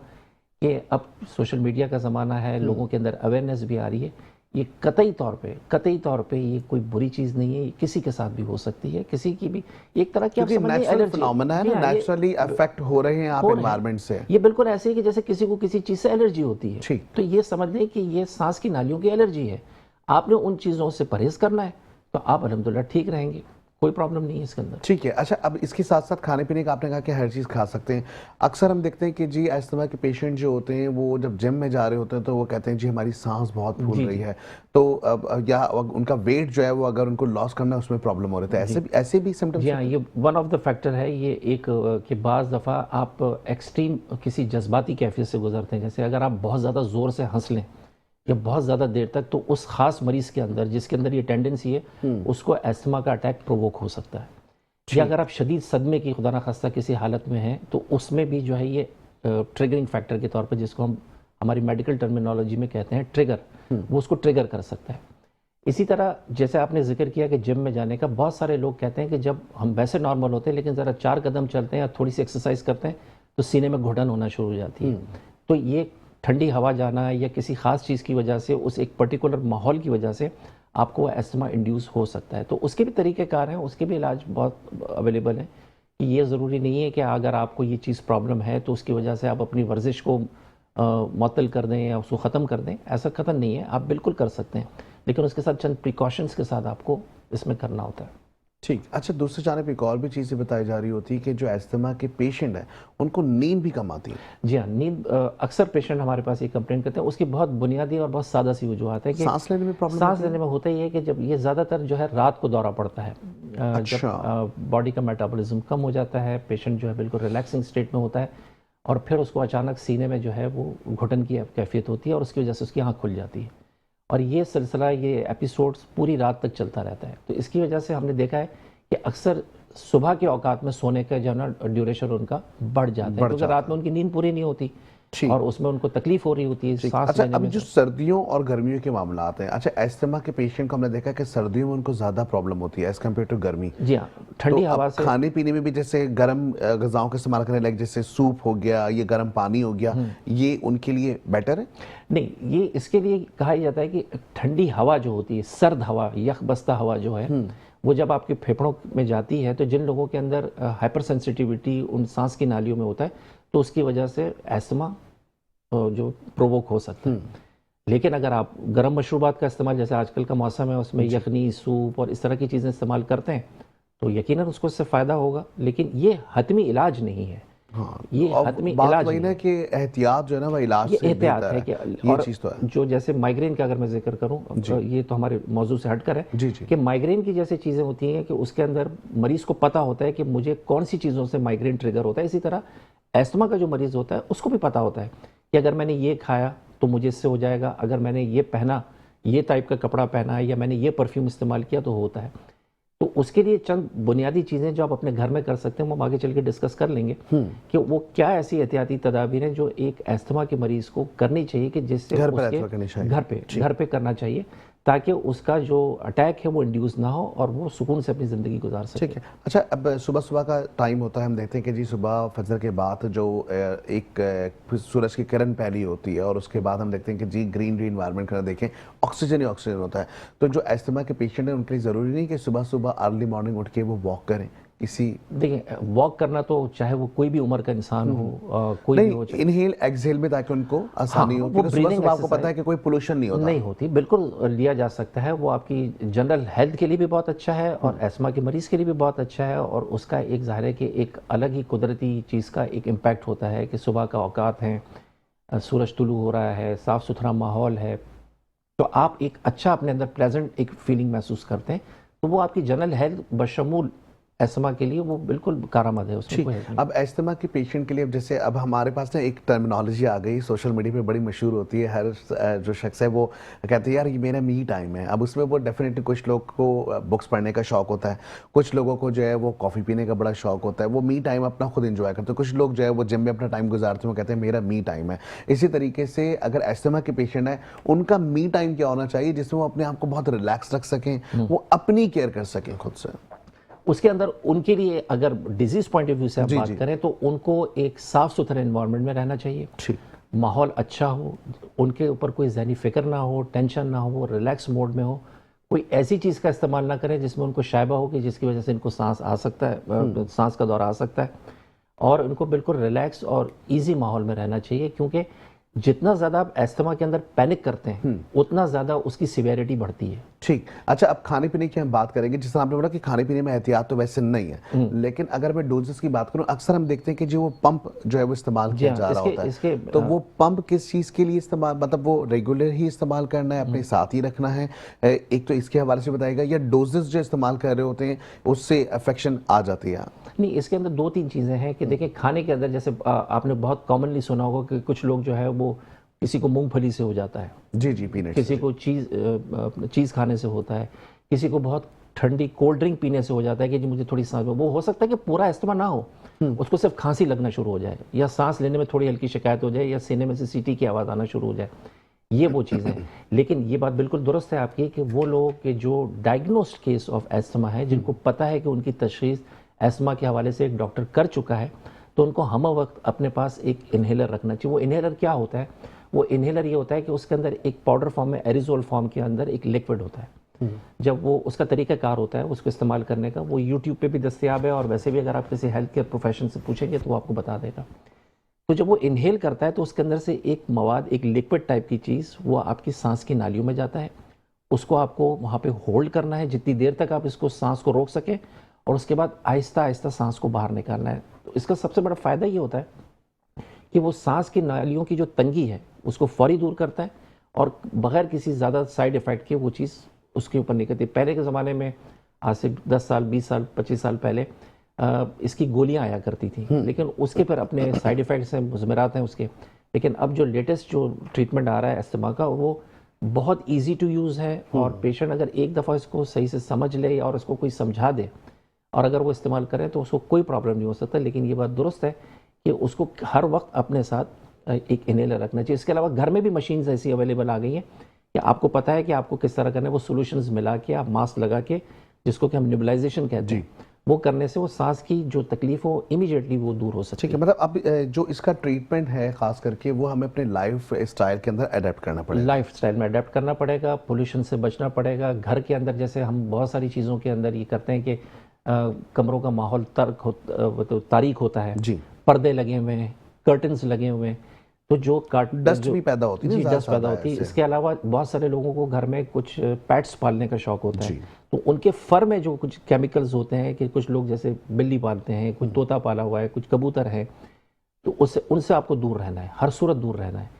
कि अब सोशल मीडिया का ज़माना है, लोगों के अंदर अवेयरनेस भी आ रही है। ये कतई तौर पे ये कोई बुरी चीज़ नहीं है, ये किसी के साथ भी हो सकती है, किसी की भी एक तरह की आप क्योंकि समझिए नेचुरल एलर्जी फिनोमेना है ना, नेचुरली अफेक्ट हो रहे हैं आप हो रहे हैं। एनवायरनमेंट से। ये बिल्कुल ऐसे है कि जैसे किसी को किसी चीज़ से एलर्जी होती है, ठीक। तो ये समझ लें कि ये सांस की नालियों की एलर्जी है। आपने उन चीज़ों से परहेज़ करना है तो आप अल्हम्दुलिल्लाह ठीक रहेंगे, कोई प्रॉब्लम नहीं है इसके अंदर। ठीक है। अच्छा, अब इसके साथ साथ खाने पीने का आपने कहा कि हर चीज़ खा सकते हैं। अक्सर हम देखते हैं कि जी अस्थमा के पेशेंट जो होते हैं वो जब जिम में जा रहे होते हैं तो वो कहते हैं जी हमारी सांस बहुत फूल जी, रही जी। है, तो या उनका वेट जो है वो अगर उनको लॉस करना है उसमें प्रॉब्लम हो रही है, ऐसे भी सिम्टम्स जी हाँ, ये वन ऑफ द फैक्टर है ये एक कि बाज़ दफ़ा आप एक्सट्रीम किसी जज्बाती कैफियत से गुजरते हैं। जैसे अगर आप बहुत ज़्यादा ज़ोर से हंस लें या बहुत ज़्यादा देर तक, तो उस ख़ास मरीज़ के अंदर जिसके अंदर ये टेंडेंसी है उसको अस्थमा का अटैक प्रोवोक हो सकता है। या अगर आप शदीद सदमे की खुदा ना खास्ता किसी हालत में हैं तो उसमें भी जो है ये ट्रिगरिंग फैक्टर के तौर पर, जिसको हम हमारी मेडिकल टर्मिनोलॉजी में कहते हैं ट्रिगर, वो उसको ट्रिगर कर सकता है। इसी तरह जैसे आपने जिक्र किया कि जिम में जाने का, बहुत सारे लोग कहते हैं कि जब हम वैसे नॉर्मल होते हैं लेकिन ज़रा 4 कदम चलते हैं या थोड़ी सी एक्सरसाइज करते हैं तो सीने में घुटन होना शुरू हो जाती है। तो ये ठंडी हवा जाना या किसी ख़ास चीज़ की वजह से, उस एक पर्टिकुलर माहौल की वजह से आपको एस्थमा इंड्यूस हो सकता है। तो उसके भी तरीक़ेकार हैं, उसके भी इलाज बहुत अवेलेबल हैं। कि ये ज़रूरी नहीं है कि अगर आपको ये चीज़ प्रॉब्लम है तो उसकी वजह से आप अपनी वर्जिश को मुअत्तल कर दें या उसको ख़त्म कर दें, ऐसा ख़त्म नहीं है। आप बिल्कुल कर सकते हैं, लेकिन उसके साथ चंद प्रिकॉशंस के साथ आपको इसमें करना होता है। ठीक। अच्छा, दूसरी जानब एक और भी चीज़ें बताई जा रही होती है कि जो अस्थमा के पेशेंट हैं उनको नींद भी कम आती है। जी हाँ, नींद अक्सर पेशेंट हमारे पास ये कंप्लेंट करते हैं। उसकी बहुत बुनियादी और बहुत सादा सी वजूहत है कि सांस लेने में प्रॉब्लम सांस लेने में होता ही है कि जब ये ज़्यादातर जो है रात को दौरा पड़ता है, अच्छा। जब बॉडी का मेटाबॉलिज्म कम हो जाता है, पेशेंट जो है बिल्कुल रिलैक्सिंग स्टेट में होता है और फिर उसको अचानक सीने में जो है वो घुटन की कैफियत होती है और उसकी वजह से उसकी आँख खुल जाती है और ये सिलसिला, ये एपिसोड्स पूरी रात तक चलता रहता है। तो इसकी वजह से हमने देखा है कि अक्सर सुबह के औकात में सोने का जो है ना ड्यूरेशन उनका बढ़ जाता है, क्योंकि रात में उनकी नींद पूरी नहीं होती और उसमें उनको तकलीफ हो रही होती है सांस अच्छा, लेने अब में। जो सर्दियों और गर्मियों के मामला आते हैं, अच्छा अस्थमा के पेशेंट को हमने देखा है कि सर्दियों में उनको ज़्यादा प्रॉब्लम होती है एज कम्पेयर टू गर्मी। जी हाँ, ठंडी तो हवा अब से खाने पीने में भी जैसे गर्म ग़िज़ाओं का इस्तेमाल करें, लाइक जैसे सूप हो गया, ये गर्म पानी हो गया, ये उनके लिए बेटर है? नहीं, ये इसके लिए कहा जाता है कि ठंडी हवा जो होती है, सर्द हवा, यख बस्ता हवा जो है, वो जब आपके फेफड़ों में जाती है तो जिन लोगों के अंदर हाइपर सेंसिटिविटी उन सांस की नालियों में होता है तो उसकी वजह से एस्थमा जो प्रोवोक हो सकता है। लेकिन अगर आप गर्म मशरूबात का इस्तेमाल, जैसे आजकल का मौसम है उसमें यखनी, सूप और इस तरह की चीज़ें इस्तेमाल करते हैं तो यकीनन उसको इससे फ़ायदा होगा, लेकिन ये हतमी इलाज नहीं है। हाँ, ये अब हतमी बात इलाज वही नहीं ना है। कि एहतियात जो है ना वो इलाज ये से एहतियात बेहतर है कि ये और चीज़ तो है। जो जैसे माइग्रेन का अगर मैं जिक्र करूं, ये तो हमारे मौजू से हटकर है जी जी। कि माइग्रेन की जैसे चीज़ें होती हैं कि उसके अंदर मरीज़ को पता होता है कि मुझे कौन सी चीज़ों से माइग्रेन ट्रिगर होता है। इसी तरह एस्थमा का जो मरीज़ होता है उसको भी पता होता है कि अगर मैंने ये खाया तो मुझे इससे हो जाएगा, अगर मैंने ये पहना, ये टाइप का कपड़ा पहना है या मैंने ये परफ्यूम इस्तेमाल किया तो होता है। तो उसके लिए चंद बुनियादी चीज़ें जो आप अपने घर में कर सकते हैं वो हम आगे चल के डिस्कस कर लेंगे कि वो क्या ऐसी एहतियाती तदाबीर हैं जो एक एस्थमा के मरीज़ को करनी चाहिए कि जिससे घर पर उसके एस्थमा करनी चाहिए। घर पे करना चाहिए ताकि उसका जो अटैक है वो इंड्यूस ना हो और वो सुकून से अपनी ज़िंदगी गुजार सके। ठीक है। अच्छा, अब सुबह सुबह का टाइम होता है, हम देखते हैं कि जी सुबह फजर के बाद जो एक सूरज की किरण पहली होती है और उसके बाद हम देखते हैं कि जी ग्रीन इन्वायरमेंट का देखें, ऑक्सीजन ही ऑक्सीजन होता है। तो जो अस्थमा के पेशेंट हैं उनके लिए ज़रूरी नहीं कि सुबह सुबह अर्ली मॉर्निंग उठ के वो वॉक करें किसी। देखिए, वॉक करना तो चाहे वो कोई भी उम्र का इंसान हो, कोई भी हो, नहीं, इनहेल एक्सहेल में ताकि उनको आसानी हो, वो क्योंकि सुबह ब्रीदिंग सुबह आपको पता है कि कोई पोल्यूशन नहीं होता। नहीं होती, बिल्कुल लिया जा सकता है। वो आपकी जनरल हेल्थ के लिए भी बहुत अच्छा है और एस्थमा के मरीज़ के लिए भी बहुत अच्छा है और उसका एक ज़ाहिर है कि एक अलग ही कुदरती चीज़ का एक इम्पैक्ट होता है कि सुबह का औकात है, सूरज तुलू हो रहा है, साफ़ सुथरा माहौल है, तो आप एक अच्छा अपने अंदर प्लेजेंट एक फीलिंग महसूस करते हैं, तो वो आपकी जनरल हेल्थ बशमूल एस्थमा के लिए वो बिल्कुल कारआमद है। उसमें कोई अब एस्थमा के पेशेंट के लिए, अब जैसे अब हमारे पास ना एक टर्मिनोलॉजी आ गई, सोशल मीडिया पे बड़ी मशहूर होती है, हर जो शख्स है वो कहते हैं यार ये मेरा मी टाइम है। अब उसमें वो डेफिनेटली कुछ लोग को बुक्स पढ़ने का शौक होता है, कुछ लोगों को जो है वो कॉफ़ी पीने का बड़ा शौक होता है, वो मी टाइम अपना खुद इंजॉय करते हैं। कुछ लोग जो है वो जिम में अपना टाइम गुजारते हैं, वो कहते हैं मेरा मी टाइम है। इसी तरीके से अगर एस्थमा के पेशेंट है उनका मी टाइम क्या होना चाहिए जिसमें वो अपने आप को बहुत रिलैक्स रख सकें, वो अपनी केयर कर सकें खुद से। उसके अंदर उनके लिए अगर डिजीज पॉइंट ऑफ व्यू से आप जी, बात जी। करें तो उनको एक साफ सुथरे एनवायरनमेंट में रहना चाहिए। ठीक। माहौल अच्छा हो, उनके ऊपर कोई ज़हनी फ़िक्र ना हो, टेंशन ना हो, रिलैक्स मोड में हो, कोई ऐसी चीज़ का इस्तेमाल ना करें जिसमें उनको शायबा हो कि जिसकी वजह से इनको सांस आ सकता है, सांस का दौरा आ सकता है। और उनको बिल्कुल रिलैक्स और इजी माहौल में रहना चाहिए, क्योंकि जितना ज़्यादा आप अस्थमा के अंदर पैनिक करते हैं उतना ज़्यादा उसकी सिवियरिटी बढ़ती है। ठीक। अच्छा, अब खाने पीने की हम बात करेंगे। जिस तरह आपने बोला कि खाने पीने में एहतियात तो वैसे नहीं है, लेकिन अगर मैं डोजेस की बात करूं, अक्सर हम देखते हैं कि जो वो पंप जो है वो इस्तेमाल जी किया हाँ, जा रहा होता है, इसके तो वो पंप किस चीज़ के लिए इस्तेमाल, मतलब वो रेगुलर ही इस्तेमाल करना है, अपने साथ ही रखना है? एक तो इसके हवाले से बताएगा, या डोजेस जो इस्तेमाल कर रहे होते हैं उससे अफेक्शन आ जाती है? नहीं, इसके अंदर दो तीन चीज़ें हैं कि देखिए, खाने के अंदर जैसे आपने बहुत कॉमनली सुना होगा कि कुछ लोग जो है वो, किसी को मूंगफली से हो जाता है, जी जी, पीनट्स। किसी को चीज़ खाने से होता है, किसी को बहुत ठंडी कोल्ड ड्रिंक पीने से हो जाता है कि जी मुझे थोड़ी सांस में, वो हो सकता है कि पूरा अस्थमा ना हो, उसको सिर्फ खांसी लगना शुरू हो जाए, या सांस लेने में थोड़ी हल्की शिकायत हो जाए, या सीने में से सीटी की आवाज़ आना शुरू हो जाए। ये वो चीज़ है। लेकिन ये बात बिल्कुल दुरुस्त है आपकी कि वो लोग के जो डायग्नोस्ड केस ऑफ एस्थमा है, जिनको पता है कि उनकी तशखीस एस्थमा के हवाले से एक डॉक्टर कर चुका है, तो उनको हम वक्त अपने पास एक इन्हेलर रखना चाहिए। वो इन्हेलर क्या होता है? वो इन्हेलर ये होता है कि उसके अंदर एक पाउडर फॉर्म में, एरिजोल फॉर्म के अंदर एक लिक्विड होता है। जब वो, उसका तरीकाकार होता है उसको इस्तेमाल करने का, वो यूट्यूब पे भी दस्तयाब है, और वैसे भी अगर आप किसी हेल्थ केयर प्रोफेशन से पूछेंगे तो वो आपको बता देगा। तो जब वो इनहेल करता है तो उसके अंदर से एक मवाद, एक लिक्विड टाइप की चीज़, वो आपकी सांस की नालियों में जाता है। उसको आपको वहाँ पे होल्ड करना है जितनी देर तक आप इसको, सांस को रोक सकें, और उसके बाद आहिस्ता आहिस्ता सांस को बाहर निकालना है। तो इसका सबसे बड़ा फ़ायदा ये होता है कि वो सांस की नालियों की जो तंगी है उसको फौरी दूर करता है, और बगैर किसी ज़्यादा साइड इफ़ेक्ट के वो चीज़ उसके ऊपर निकलती है। पहले के ज़माने में, आज से 10 साल, 20 साल, 25 साल पहले इसकी गोलियां आया करती थी, लेकिन उसके पर अपने साइड इफ़ेक्ट्स हैं, मुज़मरात हैं उसके। लेकिन अब जो लेटेस्ट जो ट्रीटमेंट आ रहा है अस्थमा का, वो बहुत ईजी टू यूज़ है, और पेशेंट अगर एक दफ़ा इसको सही से समझ ले और उसको कोई समझा दे, और अगर वो इस्तेमाल करें, तो उसको कोई प्रॉब्लम नहीं हो सकता। लेकिन ये बात दुरुस्त है कि उसको हर वक्त अपने साथ एक इन्हेलर रखना चाहिए। इसके अलावा घर में भी मशीन्स ऐसी अवेलेबल आ गई हैं कि आपको पता है कि आपको किस तरह करना है। वो सॉल्यूशंस मिला के, आप मास्क लगा के, जिसको कि हम नेबुलाइजेशन कहते हैं, वो करने से वो सांस की जो तकलीफ हो इमीडिएटली वो दूर हो सकती ठीक है। मतलब अब जो इसका ट्रीटमेंट है खास करके, वो हमें अपने लाइफ स्टाइल के अंदर अडेप्ट करना है। पड़ेगा। लाइफ स्टाइल में अडेप्ट करना पड़ेगा, पोल्यूशन से बचना पड़ेगा। घर के अंदर जैसे हम बहुत सारी चीज़ों के अंदर ये करते हैं कि कमरों का माहौल तारीक होता है, जी। पर्दे लगे हुए हैं, कर्टन्स लगे हुए हैं, तो जो डस्ट भी पैदा होती है, जी, डस्ट पैदा होती है। इसके अलावा बहुत सारे लोगों को घर में कुछ पेट्स पालने का शौक होता है, तो उनके फर में जो कुछ केमिकल्स होते हैं, कि कुछ लोग जैसे बिल्ली पालते हैं, कुछ तोता पाला हुआ है, कुछ कबूतर है, तो उससे, उनसे आपको दूर रहना है, हर सूरत दूर रहना है।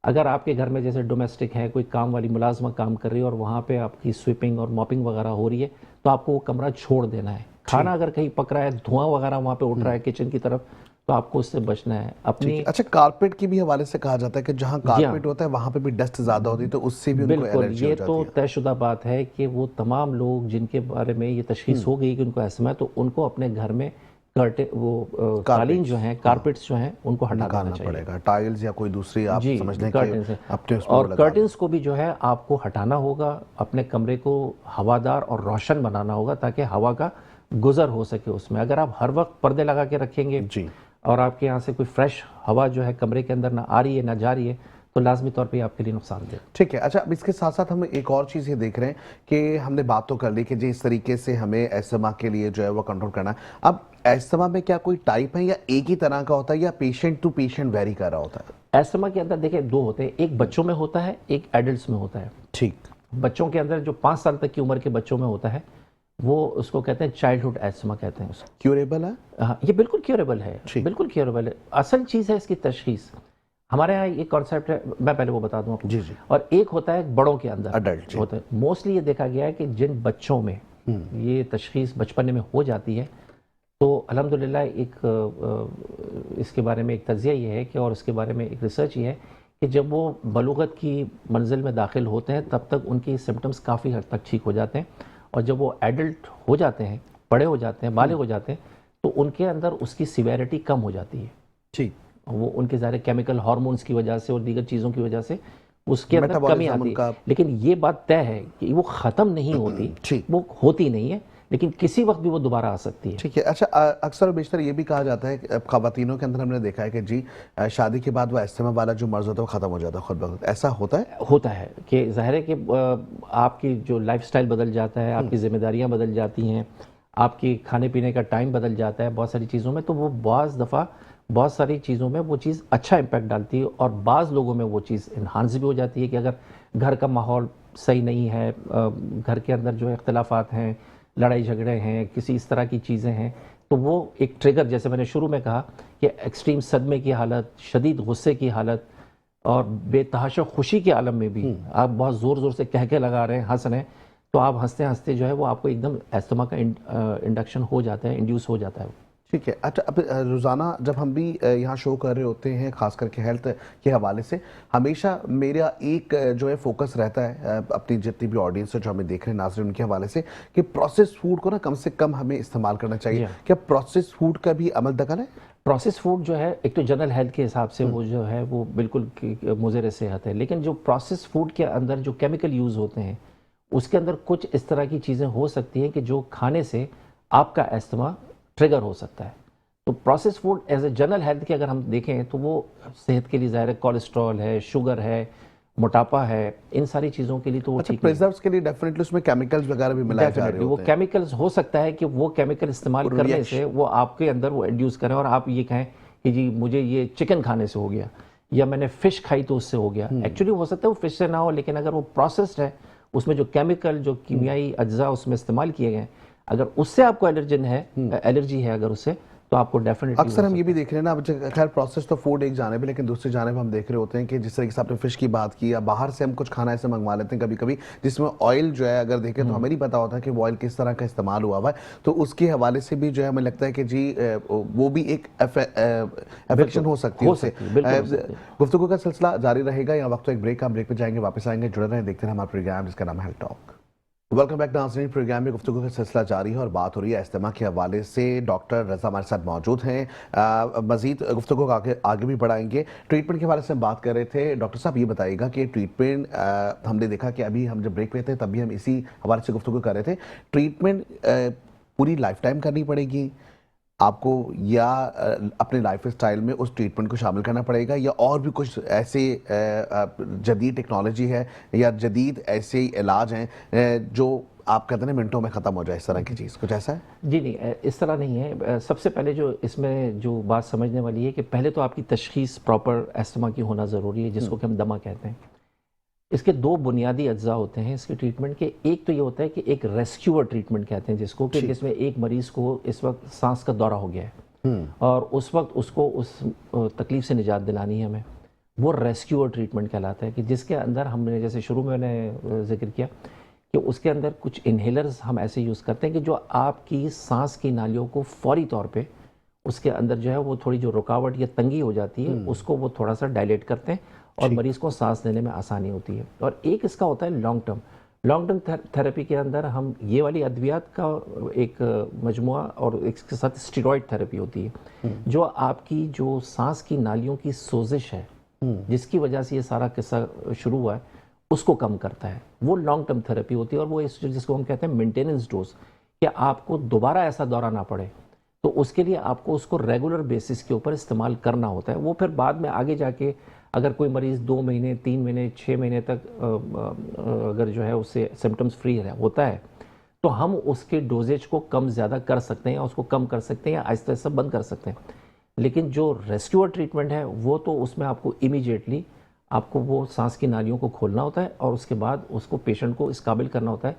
अगर आपके घर में जैसे डोमेस्टिक है, कोई काम वाली मुलाजमा काम कर रही है और वहाँ पे आपकी स्वीपिंग और मॉपिंग वगैरह हो रही है, तो आपको वो कमरा छोड़ देना है। खाना अगर कहीं पक रहा है, धुआं वगैरह वहाँ पे उठ रहा है किचन की तरफ, तो आपको उससे बचना है अपनी। अच्छा, कारपेट की भी हवाले से कहा जाता है कि जहाँ कारपेट होता है वहाँ पे भी डस्ट ज़्यादा होती है, तो उससे भी उनको बिल्कुल, एलर्जी हो ये जाती तो है। तयशुदा बात है कि वो तमाम लोग जिनके बारे में ये तशखीस हो गई कि उनको अस्थमा है, तो उनको अपने घर में कालीन जो हैं, कारपेट्स जो हैं, उनको हटा देना चाहिए। पड़ेगा। टाइल्स या कोई दूसरी आप जी, समझ लें कर्टन्स कि है। अपने उसमें और वो लगा लें। कर्टन्स को भी जो है आपको हटाना होगा, अपने कमरे को हवादार और रोशन बनाना होगा, ताकि हवा का गुजर हो सके उसमें। अगर आप हर वक्त पर्दे लगा के रखेंगे जी। और आपके यहाँ से कोई फ्रेश हवा जो है कमरे के अंदर ना आ रही है ना जा रही है, तो लाजमी तौर पे आपके लिए नुकसानदेह। ठीक है। अच्छा, अब इसके साथ साथ हम एक और चीज़ ये देख रहे हैं कि हमने बात तो कर ली कि जिस तरीके से हमें एस्थमा के लिए जो है वो कंट्रोल करना है। अब एस्थमा में क्या कोई टाइप है, या एक ही तरह का होता है, या पेशेंट टू पेशेंट वेरी कर रहा होता है? एस्थमा के अंदर देखिए दो होते हैं, एक बच्चों में होता है, एक एडल्ट्स में होता है। ठीक। बच्चों के अंदर जो 5 साल तक की उम्र के बच्चों में होता है, वो उसको कहते हैं चाइल्डहुड एस्थमा कहते हैं उसको। क्यूरेबल है? हाँ, ये बिल्कुल क्योरेबल है, बिल्कुल क्योरेबल है। असल चीज़ है इसकी तशखीस। हमारे यहाँ ये कॉन्सेप्ट है, मैं पहले वो बता दूं आपको। जी जी। और एक होता है बड़ों के अंदर, अडल्ट होता है। मोस्टली ये देखा गया है कि जिन बच्चों में ये तशखीस बचपने में हो जाती है, तो अल्हम्दुलिल्लाह एक इसके बारे में एक तज्ज़िया ये है कि, और इसके बारे में एक रिसर्च ये है कि जब वो बलूगत की मंजिल में दाखिल होते हैं, तब तक उनकी सिम्टम्स काफ़ी हद तक ठीक हो जाते हैं, और जब वो एडल्ट हो जाते हैं, बड़े हो जाते हैं, बालिग हो जाते हैं, तो उनके अंदर उसकी सिवेरिटी कम हो जाती है। ठीक। वो उनके ज़ाहिर केमिकल हार्मोन्स की वजह से और दीगर चीज़ों की वजह से उसके अंदर कमी आती है। लेकिन ये बात तय है कि वो ख़त्म नहीं होती, वो होती नहीं है, लेकिन किसी वक्त भी वो दोबारा आ सकती है। ठीक है। अच्छा, अक्सर और बेशतर ये भी कहा जाता है कि अब खवातीनों के अंदर हमने देखा है कि जी शादी के बाद वो अस्थमा वाला जो मर्ज होता है वो ख़त्म हो जाता है खुद ब खुद, ऐसा होता है? होता है कि ज़ाहिर है कि आपकी जो लाइफस्टाइल बदल जाता है, आपकी ज़िम्मेदारियां बदल जाती हैं, आपकी खाने पीने का टाइम बदल जाता है बहुत सारी चीज़ों में, तो वो बाज़ दफ़ा बहुत सारी चीज़ों में वो चीज़ अच्छा इम्पैक्ट डालती है और बाज़ लोगों में वो चीज़ इन्हांस भी हो जाती है कि अगर घर का माहौल सही नहीं है, घर के अंदर जो इख्तलाफात हैं, लड़ाई झगड़े हैं, किसी इस तरह की चीज़ें हैं, तो वो एक ट्रिगर, जैसे मैंने शुरू में कहा कि एक्सट्रीम सदमे की हालत, शदीद गुस्से की हालत और बेतहाशा खुशी के आलम में भी आप बहुत ज़ोर ज़ोर से कह के लगा रहे हैं, हंस रहे हैं, तो आप हंसते हंसते जो है वो आपको एकदम अस्थमा का इंडक्शन हो जाता है, इंड्यूस हो जाता है। ठीक है। अच्छा, अब रोज़ाना जब हम भी यहाँ शो कर रहे होते हैं, ख़ास करके हेल्थ के हवाले से, हमेशा मेरा एक जो है फोकस रहता है अपनी जितनी भी ऑडियंस है जो हमें देख रहे हैं नाज़रीन, उनके हवाले से कि प्रोसेस्ड फूड को ना कम से कम हमें इस्तेमाल करना चाहिए। क्या प्रोसेस्ड फूड का भी अमल दखल है? प्रोसेस फूड जो है एक तो जनरल हेल्थ के हिसाब से वो जो है वो बिल्कुल मुज़र सेहत है, लेकिन जो प्रोसेस फूड के अंदर जो केमिकल यूज़ होते हैं उसके अंदर कुछ इस तरह की चीज़ें हो सकती हैं कि जो खाने से आपका अस्थमा ट्रिगर हो सकता है। तो process food as a general health के अगर हम देखें तो वो सेहत के लिए ज़ाहिर है, कोलेस्ट्रॉल है, शुगर है, मोटापा है, इन सारी चीज़ों के लिए तो वो अच्छा, ठीक नहीं है। प्रिजर्व्स के लिए डेफिनेटली उसमें केमिकल्स वगैरह भी मिलाए जा रहे डेफिनेटली वो होते हैं। केमिकल्स हो सकता है कि वो केमिकल इस्तेमाल करने से वो आपके अंदर वो इंड्यूस करें और आप ये कहें कि जी मुझे ये चिकन खाने से हो गया या मैंने फिश खाई तो उससे हो गया। एक्चुअली हो सकता है वो फिश से ना हो, लेकिन अगर वो प्रोसेस्ड है, उसमें जो केमिकल जो कीमियाई अज्जा उसमें इस्तेमाल किए गए, अगर उससे आपको एलर्जी है अगर उससे, तो आपको डेफिनेटली अक्सर हम ये भी देख रहे हैं ना, अब खैर प्रोसेस तो फूड एक जानिब है, लेकिन दूसरी जानिब हम देख रहे होते हैं कि जिस तरीके से आपने फिश की बात की या बाहर से हम कुछ खाना ऐसे मंगवा लेते हैं कभी कभी जिसमें ऑयल जो है अगर देखें तो हमें नहीं पता होता है कि वो ऑयल किस तरह का इस्तेमाल हुआ हुआ है, तो उसके हवाले से भी जो है हमें लगता है कि जी वो भी एक अफेक्शन हो सकती है। गुफ्तगू का सिलसिला जारी रहेगा। यहाँ वक्त एक ब्रेक का, ब्रेक पे जाएंगे, वापस आएंगे, जुड़े रहें, देखते हैं हमारा प्रोग्राम जिसका नाम है हेल्थ टॉक। वेलकम बैक नाज़रीन। प्रोग्राम में गुफ्तगू का सिलसिला जारी है और बात हो रही है अस्थमा के हवाले से। डॉक्टर रज़ा हमारे साथ मौजूद हैं। मज़ीद गुफ्तगू को आगे भी बढ़ाएंगे। ट्रीटमेंट के हवाले से हम बात कर रहे थे। डॉक्टर साहब ये बताइएगा कि ट्रीटमेंट, हमने देखा कि अभी हम जब ब्रेक पे थे तब भी हम इसी हवाले से गुफ्तगू कर रहे थे। ट्रीटमेंट पूरी लाइफ टाइम करनी पड़ेगी आपको या अपने लाइफ स्टाइल में उस ट्रीटमेंट को शामिल करना पड़ेगा, या और भी कुछ ऐसे जदीद टेक्नोलॉजी है या जदीद ऐसे इलाज हैं जो आप कहते हैं मिनटों में ख़त्म हो जाए, इस तरह की चीज़ कुछ ऐसा है? जी नहीं, इस तरह नहीं है। सबसे पहले जो इसमें जो बात समझने वाली है कि पहले तो आपकी तशख़ीस प्रॉपर अस्थमा की होना ज़रूरी है, जिसको कि हम दमा कहते हैं। इसके दो बुनियादी अज्जा होते हैं इसके ट्रीटमेंट के। एक तो ये होता है कि एक रेस्क्यूअर ट्रीटमेंट कहते हैं जिसको, कि जिसमें एक मरीज़ को इस वक्त सांस का दौरा हो गया है और उस वक्त उसको उस तकलीफ से निजात दिलानी है हमें, वो रेस्क्यूअर ट्रीटमेंट कहलाता है। कि जिसके अंदर हमने, जैसे शुरू में मैंने जिक्र किया कि उसके अंदर कुछ इन्हेलर्स हम ऐसे यूज़ करते हैं कि जो आपकी सांस की नालियों को फौरी तौर पे उसके अंदर जो है वो थोड़ी जो रुकावट या तंगी हो जाती है उसको वो थोड़ा सा डायलेट करते हैं और मरीज़ को सांस लेने में आसानी होती है। और एक इसका होता है लॉन्ग टर्म थेरेपी के अंदर हम ये वाली अद्वियात का एक मजमुआ और इसके साथ स्टेरॉइड थेरेपी होती है जो आपकी जो सांस की नालियों की सोजिश है जिसकी वजह से ये सारा किस्सा शुरू हुआ है उसको कम करता है। वो लॉन्ग टर्म थेरेपी होती है और वो जिसको हम कहते हैं मेंटेनेंस डोज, कि आपको दोबारा ऐसा दौरा ना पड़े, तो उसके लिए आपको उसको रेगुलर बेसिस के ऊपर इस्तेमाल करना होता है। वो फिर बाद में आगे जाके अगर कोई मरीज़ 2 महीने, 3 महीने, 6 महीने तक अगर जो है उससे सिम्टम्स फ्री होता है तो हम उसके डोजेज को कम ज़्यादा कर सकते हैं या उसको कम कर सकते हैं या आहिस्ता आहिस्ता बंद कर सकते हैं। लेकिन जो रेस्क्यूअर ट्रीटमेंट है वो तो उसमें आपको इमीडिएटली आपको वो सांस की नालियों को खोलना होता है और उसके बाद उसको पेशेंट को इस काबिल करना होता है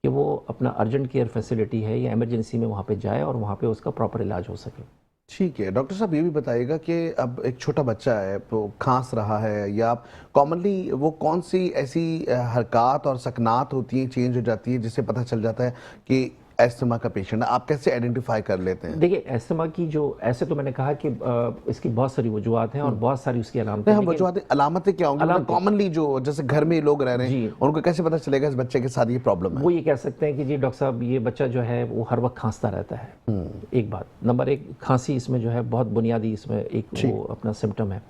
कि वो अपना अर्जेंट केयर फैसिलिटी है या इमरजेंसी में वहाँ पे जाए और वहाँ पे उसका प्रॉपर इलाज हो सके। ठीक है। डॉक्टर साहब ये भी बताइएगा कि अब एक छोटा बच्चा है तो खांस रहा है, या कॉमनली वो कौन सी ऐसी हरकत और सकनात होती हैं, चेंज हो जाती है, जिससे पता चल जाता है कि एस्थमा का पेशेंट है? आप कैसे आइडेंटिफाई कर लेते हैं? देखिए, एस्थमा की जो, ऐसे तो मैंने कहा कि इसकी बहुत सारी वजूहत हैं और बहुत सारी उसकी अलामतें हैं। वजूहत अलामतें क्या होंगी कॉमनली जो जैसे घर में लोग रह रहे हैं उनको कैसे पता चलेगा इस बच्चे के साथ ये प्रॉब्लम है? वो ये कह सकते हैं कि जी डॉक्टर साहब ये बच्चा जो है वो हर वक्त खांसता रहता है। एक बात, नंबर एक, खांसी इसमें जो है बहुत बुनियादी इसमें एक वो अपना सिम्टम है।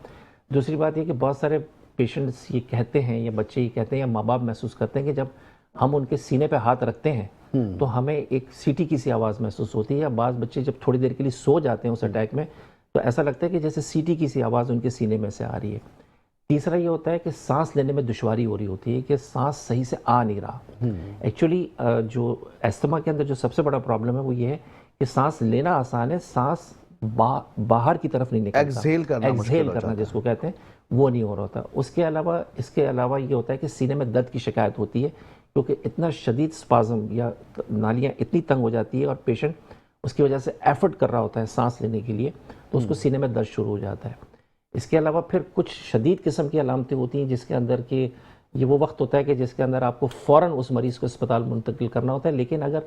दूसरी बात ये कि बहुत सारे पेशेंट्स ये कहते हैं या बच्चे ये कहते हैं या माँ बाप महसूस करते हैं कि जब हम उनके सीने पे हाथ रखते हैं तो हमें एक सीटी की सी आवाज़ महसूस होती है, या बाज़ बच्चे जब थोड़ी देर के लिए सो जाते हैं उस अटैक में तो ऐसा लगता है कि जैसे सीटी की सी आवाज़ उनके सीने में से आ रही है। तीसरा ये होता है कि सांस लेने में दुश्वारी हो रही होती है, कि सांस सही से आ नहीं रहा। एक्चुअली जो अस्थमा के अंदर जो सबसे बड़ा प्रॉब्लम है वो ये है कि सांस लेना आसान है, सांस बाहर की तरफ नहीं निकलता। एक्सहेल करना जिसको कहते हैं वो नहीं हो रहा होता। इसके अलावा ये होता है कि सीने में दर्द की शिकायत होती है, क्योंकि इतना शदीद स्पाज़म या नालियाँ इतनी तंग हो जाती है और पेशेंट उसकी वजह से एफर्ट कर रहा होता है सांस लेने के लिए, तो उसको सीने में दर्द शुरू हो जाता है। इसके अलावा फिर कुछ शदीद किस्म की अलामतें होती हैं जिसके अंदर कि ये वो वक्त होता है कि जिसके अंदर आपको फ़ौरन उस मरीज़ को अस्पताल मुंतकिल करना होता है। लेकिन अगर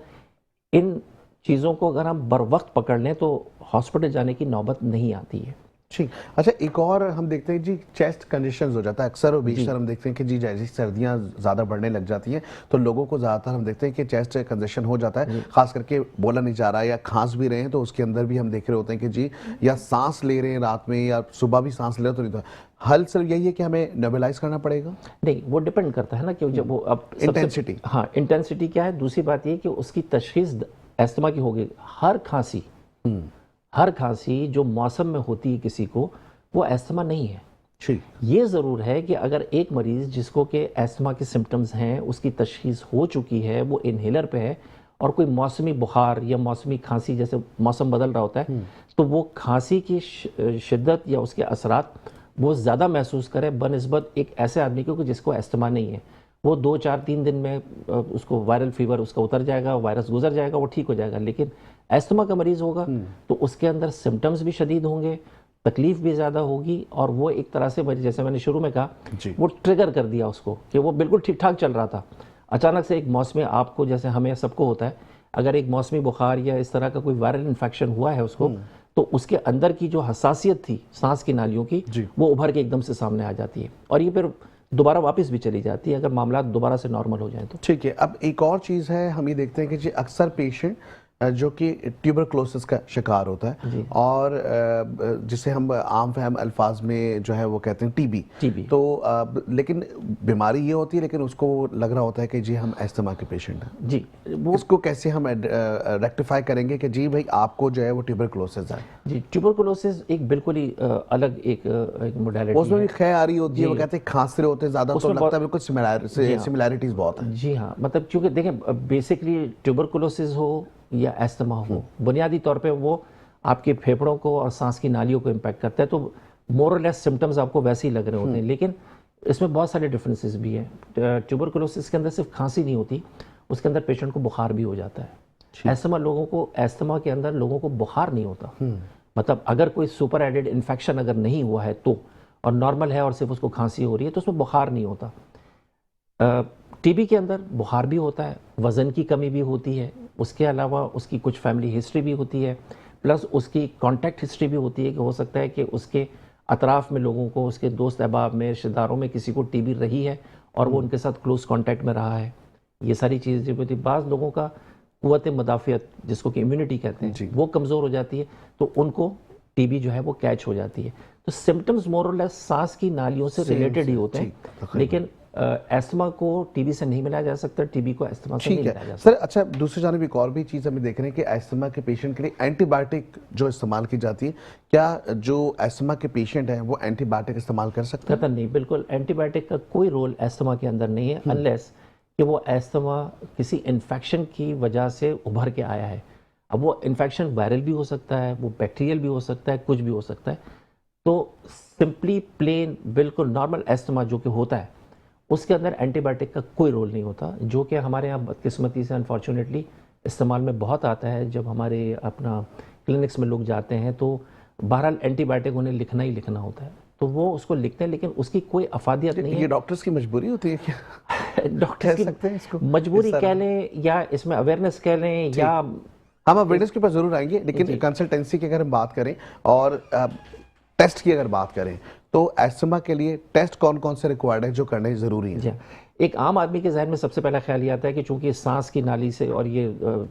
इन चीज़ों को अगर हम बर वक्त पकड़ लें तो हॉस्पिटल जाने की नौबत नहीं आती है। ठीक। अच्छा, एक और हम देखते हैं जी, चेस्ट कंजेशन हो जाता है अक्सर और बेशतर। हम देखते हैं कि जी जैसे सर्दियाँ ज़्यादा बढ़ने लग जाती हैं तो लोगों को ज़्यादातर हम देखते हैं कि चेस्ट कंजेशन हो जाता है, खास करके बोला नहीं जा रहा है या खांस भी रहे हैं तो उसके अंदर भी हम देख रहे होते हैं कि जी या सांस ले रहे हैं रात में या सुबह भी सांस ले रहे हो तो नहीं। तो हल सिर्फ यही है कि हमें नेबुलाइज करना पड़ेगा? नहीं, वो डिपेंड करता है ना कि जब वो अब इंटेंसिटी, हाँ इंटेंसिटी क्या है। दूसरी बात ये कि उसकी तशखीस अस्थमा की होगी। हर खांसी जो मौसम में होती है किसी को, वो अस्थमा नहीं है। ठीक। ये ज़रूर है कि अगर एक मरीज़ जिसको के अस्थमा के सिम्टम्स हैं, उसकी तशखीस हो चुकी है, वो इन्हेलर पे है और कोई मौसमी बुखार या मौसमी खांसी, जैसे मौसम बदल रहा होता है तो वो खांसी की शिद्दत या उसके असरात वो ज़्यादा महसूस करे बनिस्बत एक ऐसे आदमी को जिसको अस्थमा नहीं है। वो 2-4-3 दिन में उसको वायरल फीवर उसका उतर जाएगा, वायरस गुजर जाएगा, वो ठीक हो जाएगा। लेकिन अस्थमा का मरीज़ होगा तो उसके अंदर सिम्टम्स भी शदीद होंगे, तकलीफ भी ज़्यादा होगी, और वो एक तरह से जैसे मैंने शुरू में कहा, वो ट्रिगर कर दिया उसको कि वो बिल्कुल ठीक ठाक चल रहा था, अचानक से एक मौसमी, आपको जैसे हमें सबको होता है, अगर एक मौसमी बुखार या इस तरह का कोई वायरल इन्फेक्शन हुआ है उसको, तो उसके अंदर की जो हसासियत थी सांस की नालियों की, वो उभर के एकदम से सामने आ जाती है और ये फिर दोबारा वापस भी चली जाती है अगर मामला दोबारा से नॉर्मल हो जाए तो। ठीक है। अब एक और चीज़ है, हम ये देखते हैं कि जी अक्सर पेशेंट जो कि ट्यूबरक्लोसिस का शिकार होता है और जिसे हम आम फहम अल्फाज में जो है वो कहते हैं टीबी। तो लेकिन बीमारी ये होती है लेकिन उसको लग रहा होता है कि जी हम अस्थमा के पेशेंट हैं जी। इसको कैसे हम रेक्टिफाई करेंगे कि जी भाई आपको जो है वो ट्यूबरक्लोसिस है? जी, ट्यूबरकुलोसिस एक बिल्कुल ही अलग एक मोडालिटी उसमें भी खै आ रही होती है, वो कहते हैं खांसते होते हैं ज़्यादा, तो लगता है बिल्कुल सिमिलैरिटीज़ बहुत है। जी हाँ, मतलब क्योंकि देखें बेसिकली ट्यूबरकुलोसिस हो या अस्थमा हो, बुनियादी तौर पे वो आपके फेफड़ों को और सांस की नालियों को इम्पैक्ट करता है, तो मोर और लेस सिम्टम्स आपको वैसे ही लग रहे होते हैं। लेकिन इसमें बहुत सारे डिफरेंसेस भी हैं। ट्यूबरकुलोसिस के अंदर सिर्फ खांसी नहीं होती, उसके अंदर पेशेंट को बुखार भी हो जाता है। अस्थमा के अंदर लोगों को बुखार नहीं होता, मतलब अगर कोई सुपर एडेड इन्फेक्शन अगर नहीं हुआ है तो, और नॉर्मल है और सिर्फ उसको खांसी हो रही है तो उसमें बुखार नहीं होता। टीबी के अंदर बुखार भी होता है, वज़न की कमी भी होती है, उसके अलावा उसकी कुछ फैमिली हिस्ट्री भी होती है, प्लस उसकी कॉन्टैक्ट हिस्ट्री भी होती है कि हो सकता है कि उसके अतराफ़ में लोगों को, उसके दोस्त अहबाब में, रिश्तेदारों में किसी को टीबी रही है और वो उनके साथ क्लोज कॉन्टैक्ट में रहा है। ये सारी चीज़ जो होती है, बाज़ लोगों का क़ुव्वत मुदाफ़ियत जिसको कि इम्यूनिटी कहते हैं वो कमज़ोर हो जाती है, तो उनको टीबी जो है वो कैच हो जाती है। तो सिम्टम्स मोर और लेस सांस की नालियों से रिलेटेड ही होते हैं, लेकिन अस्थमा को टीबी से नहीं मिलाया जा सकता, टीबी को अस्थमा से नहीं मिलाया जा सकता। सर अच्छा, दूसरी जानब एक और भी चीज़ हमें देख रहे हैं कि अस्थमा के पेशेंट के लिए एंटीबायोटिक जो इस्तेमाल की जाती है, क्या जो अस्थमा के पेशेंट हैं वो एंटीबायोटिक इस्तेमाल कर सकते हैं? नहीं, बिल्कुल एंटीबायोटिक का कोई रोल अस्थमा के अंदर नहीं है, अनलेस कि वो अस्थमा किसी इन्फेक्शन की वजह से उभर के आया है। अब वो इन्फेक्शन वायरल भी हो सकता है, वो बैक्टीरियल भी हो सकता है, कुछ भी हो सकता है। तो सिंपली प्लेन बिल्कुल नॉर्मल अस्थमा जो कि होता है उसके अंदर एंटीबायोटिक का कोई रोल नहीं होता, जो कि हमारे यहाँ बदकिस्मती से अनफॉर्चुनेटली इस्तेमाल में बहुत आता है। जब हमारे अपना क्लिनिक्स में लोग जाते हैं तो बहरहाल एंटीबायोटिक उन्हें लिखना ही लिखना होता है, तो वो उसको लिखते हैं, लेकिन उसकी कोई अफादियत नहीं है। ये डॉक्टर्स की मजबूरी होती है क्या? डॉक्टर्स की सकते हैं इसको मजबूरी कह लें या इसमें अवेयरनेस कह लें, या हम अवेयरनेस के ऊपर जरूर आएंगे, लेकिन कंसल्टेंसी की अगर हम बात करें और टेस्ट की अगर बात करें तो अस्थमा के लिए टेस्ट कौन कौन से रिक्वायर्ड है जो करने जरूरी है? एक आम आदमी के जहन में सबसे पहला ख्याल ये आता है कि चूंकि सांस की नाली से और ये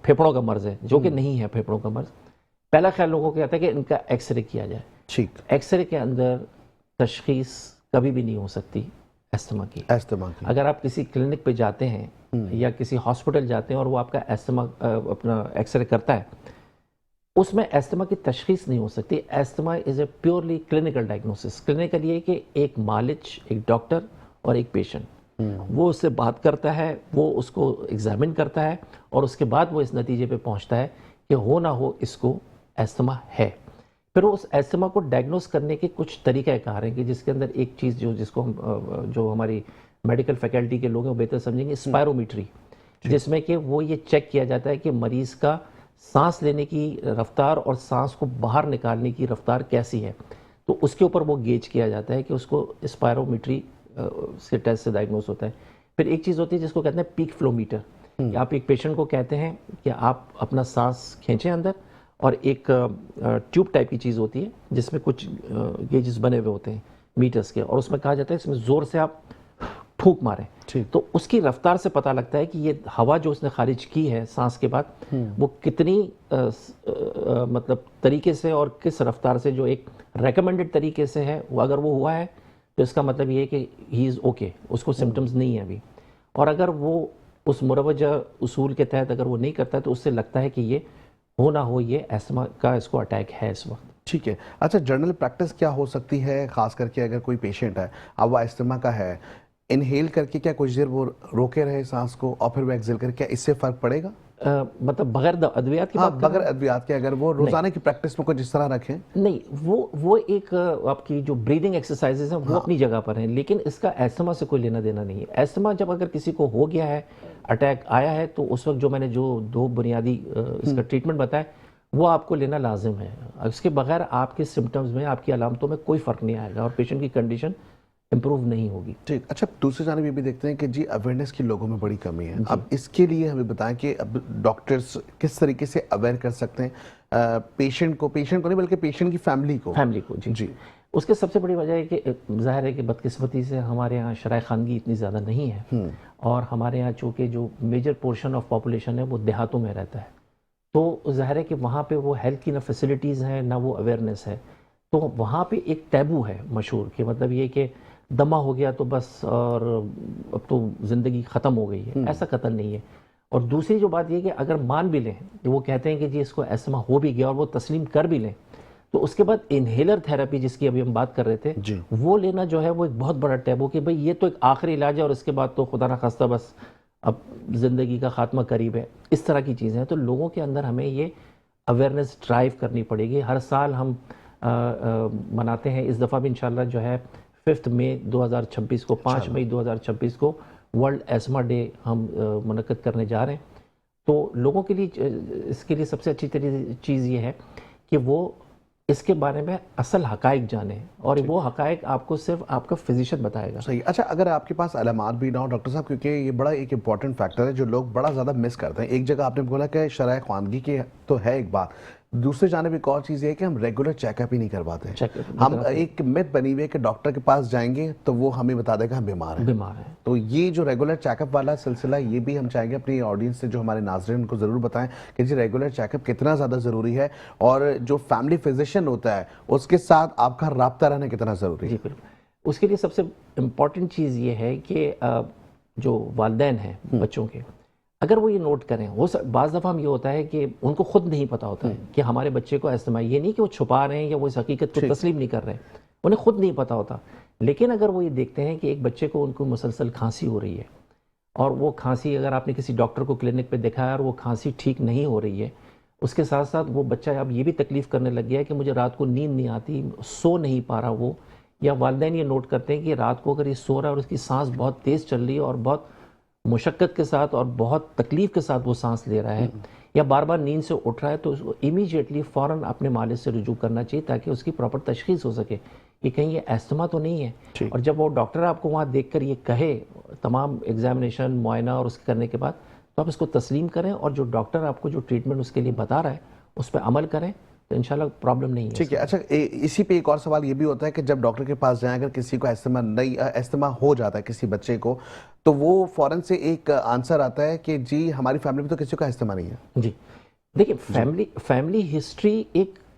फेफड़ों का मर्ज है, जो कि नहीं है फेफड़ों का मर्ज, पहला ख्याल लोगों को आता है कि इनका एक्सरे किया जाए। ठीक। एक्सरे के अंदर तशखीस कभी भी नहीं हो सकती अस्थमा की। अगर आप किसी क्लिनिक पे जाते हैं या किसी हॉस्पिटल जाते हैं और वो आपका एस्थमा अपना एक्सरे करता है, उसमें एस्थमा की तशखीस नहीं हो सकती। Asthma is a purely clinical diagnosis. Clinical ये कि एक मालिज, एक डॉक्टर और एक पेशेंट, वो उससे बात करता है, वो उसको एग्जामिन करता है और उसके बाद वो इस नतीजे पे पहुंचता है कि हो ना हो इसको एस्थमा है। फिर उस एस्थमा को डायग्नोस करने के कुछ तरीक़ाकार हैं कि जिसके अंदर एक चीज़ जिसको हम जो हमारी मेडिकल फैकल्टी के लोग हैं वो बेहतर समझेंगे, स्पायरोमीट्री, जिसमें कि वो ये चेक किया जाता है कि मरीज़ का सांस लेने की रफ्तार और सांस को बाहर निकालने की रफ्तार कैसी है। तो उसके ऊपर वो गेज किया जाता है कि उसको स्पायरोमीट्री से टेस्ट से डायग्नोस होता है। फिर एक चीज़ होती है जिसको कहते हैं पीक फ्लोमीटर, कि आप एक पेशेंट को कहते हैं कि आप अपना सांस खींचें अंदर, और एक ट्यूब टाइप की चीज़ होती है जिसमें कुछ गेजेस बने हुए होते हैं मीटर्स के, और उसमें कहा जाता है इसमें ज़ोर से आप फूंक मारें, तो उसकी रफ्तार से पता लगता है कि ये हवा जो उसने खारिज की है सांस के बाद वो कितनी मतलब तरीके से और किस रफ्तार से, जो एक रेकमेंडेड तरीके से है, वो अगर वो हुआ है तो इसका मतलब ये है कि ही इज़ ओके, उसको सिम्टम्स नहीं है अभी। और अगर वो उस मुरवजा उसूल के तहत अगर वो नहीं करता है तो उससे लगता है कि ये हो ना हो ये एस्थमा का इसको अटैक है इस वक्त। ठीक है। अच्छा, जनरल प्रैक्टिस क्या हो सकती है, खास करके अगर कोई पेशेंट है, अब वो एस्थमा का है, इनहेल करके क्या कुछ देर वो रोके रहे सांस को और फिर वो एक्सेल करके, क्या इससे फर्क पड़ेगा? मतलब बगैर अद्वियात की हाँ, बात कर बगैर रहे हैं? अद्वियात के अगर वो रोजाना की प्रैक्टिस में कुछ इस तरह रखें? नहीं, वो एक आपकी जो ब्रीदिंग एक्सरसाइजेज हैं वो अपनी जगह पर हैं, लेकिन इसका एस्थमा से कोई लेना देना नहीं है। एस्थमा जब अगर किसी को हो गया है, अटैक आया है, तो उस वक्त जो मैंने जो दो बुनियादी इसका ट्रीटमेंट बताया वो आपको लेना लाजिम है। उसके बगैर आपके सिम्टम्स में, आपकी अलामतों में कोई फ़र्क नहीं आएगा और पेशेंट की कंडीशन इम्प्रूव नहीं होगी। ठीक। अच्छा, दूसरी जानब ये भी देखते हैं कि जी अवेयरनेस की लोगों में बड़ी कमी है। अब इसके लिए हमें बताएं कि अब डॉक्टर्स किस तरीके से अवेयर कर सकते हैं पेशेंट को नहीं बल्कि पेशेंट की फैमिली को। जी। उसके सबसे बड़ी वजह है कि ज़ाहिर है कि बदकिस्मती से हमारे यहाँ शराय खानगी इतनी ज़्यादा नहीं है, और हमारे यहाँ चूँकि जो मेजर पोर्शन ऑफ पॉपुलेशन है वो देहातों में रहता है, तो ज़ाहिर है कि वहाँ पे वो हेल्थ की ना फैसिलिटीज़ हैं ना वो अवेयरनेस है। तो वहाँ पे एक टैबू है मशहूर, कि मतलब ये कि दमा हो गया तो बस और अब तो ज़िंदगी ख़त्म हो गई है, ऐसा कतल नहीं है। और दूसरी जो बात ये कि अगर मान भी लें, वो कहते हैं कि जी इसको एस्थमा हो भी गया और वो तस्लीम कर भी लें, तो उसके बाद इन्हेलर थेरेपी जिसकी अभी हम बात कर रहे थे, वो लेना जो है वो एक बहुत बड़ा टैबू, कि भाई ये तो एक आखिरी इलाज है और इसके बाद तो खुदा ना खास्ता बस अब ज़िंदगी का खात्मा करीब है, इस तरह की चीज़ें हैं। तो लोगों के अंदर हमें ये अवेयरनेस ड्राइव करनी पड़ेगी। हर साल हम मनाते हैं, इस दफ़ा भी इंशाल्लाह जो है 5 मई 2026 को, 5 मई 2026 को वर्ल्ड एस्थमा डे हम मुनक्किद करने जा रहे हैं। तो लोगों के लिए इसके लिए सबसे अच्छी चीज़ ये है कि वो इसके बारे में असल हकाइक जाने, और वो हकाइक आपको सिर्फ आपका फिजिशियन बताएगा। सही। अच्छा, अगर आपके पास अलामात भी ना हो डॉक्टर साहब, क्योंकि ये बड़ा एक इंपॉर्टेंट फैक्टर है जो लोग बड़ा ज़्यादा मिस करते हैं। एक जगह आपने बोला कि शराय ख़वानगी की तो है एक बात, दूसरी जानिब एक और चीज़ ये है कि हम रेगुलर चेकअप ही नहीं करवाते। हम एक मिथ बनी हुई है कि डॉक्टर के पास जाएंगे तो वो हमें बता देगा हम बीमार हैं। तो ये जो रेगुलर चेकअप वाला सिलसिला, ये भी हम चाहेंगे अपनी ऑडियंस से, जो हमारे नाज़रीन, उनको ज़रूर बताएं कि जी रेगुलर चेकअप कितना ज़्यादा ज़रूरी है, और जो फैमिली फिजिशियन होता है उसके साथ आपका रब्ता रहना कितना ज़रूरी है। उसके लिए सबसे इम्पॉर्टेंट चीज़ ये है कि जो वालिदैन हैं बच्चों के, अगर वो ये नोट करें, वो बाज़ दफ़ा हम ये होता है कि उनको खुद नहीं पता होता है कि हमारे बच्चे को एस्थमा, ये नहीं कि वो छुपा रहे हैं या वो इस हकीकत को तस्लीम नहीं कर रहे हैं, उन्हें खुद नहीं पता होता। लेकिन अगर वो ये देखते हैं कि एक बच्चे को उनको मुसलसल खांसी हो रही है, और वो खांसी अगर आपने किसी डॉक्टर को क्लिनिक पे दिखाया और वो खांसी ठीक नहीं हो रही है, उसके साथ साथ वो बच्चा अब ये भी तकलीफ़ करने लग गया है कि मुझे रात को नींद नहीं आती, सो नहीं पा रहा वो, या वालिदैन ये नोट करते हैं कि रात को अगर ये सो रहा है और उसकी सांस बहुत तेज़ चल रही है और बहुत मुशक्क़त के साथ और बहुत तकलीफ़ के साथ वो सांस ले रहा है, या बार बार नींद से उठ रहा है, तो उसको इमीडिएटली फ़ौरन अपने मालिज से रुजू करना चाहिए ताकि उसकी प्रॉपर तशख़ीस हो सके कि कहीं ये एस्थमा तो नहीं है। और जब वो डॉक्टर आपको वहाँ देखकर ये कहे, तमाम एग्जामिनेशन, मुआयना और उसके करने के बाद, तो आप इसको तस्लीम करें और जो डॉक्टर आपको जो ट्रीटमेंट उसके लिए बता रहा है उस पर अमल करें, तो इंशाल्लाह प्रॉब्लम नहीं है। ठीक है। अच्छा, इसी पे एक और सवाल ये भी होता है कि जब डॉक्टर के पास जाएं, अगर किसी को एस्थमा हो जाता है किसी बच्चे को, तो वो फ़ौरन से एक आंसर आता है कि जी हमारी फैमिली में तो किसी को एस्थमा नहीं है। जी देखिए, फैमिली हिस्ट्री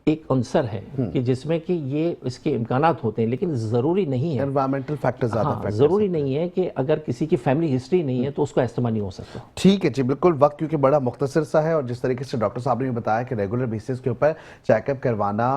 एक अंसर है कि जिसमें कि ये इसके इम्कानात होते हैं, लेकिन ज़रूरी नहीं है, एनवायरमेंटल फैक्टर्स ज़्यादा हाँ, affect कर ज़रूरी सकते हैं। नहीं है कि अगर किसी की फैमिली हिस्ट्री नहीं है तो उसको अस्थमा नहीं हो सकता। ठीक है जी, बिल्कुल। वक्त क्योंकि बड़ा मुख्तसर सा है और जिस तरीके से डॉक्टर साहब ने भी बताया कि रेगुलर बेसिस के ऊपर चेकअप करवाना,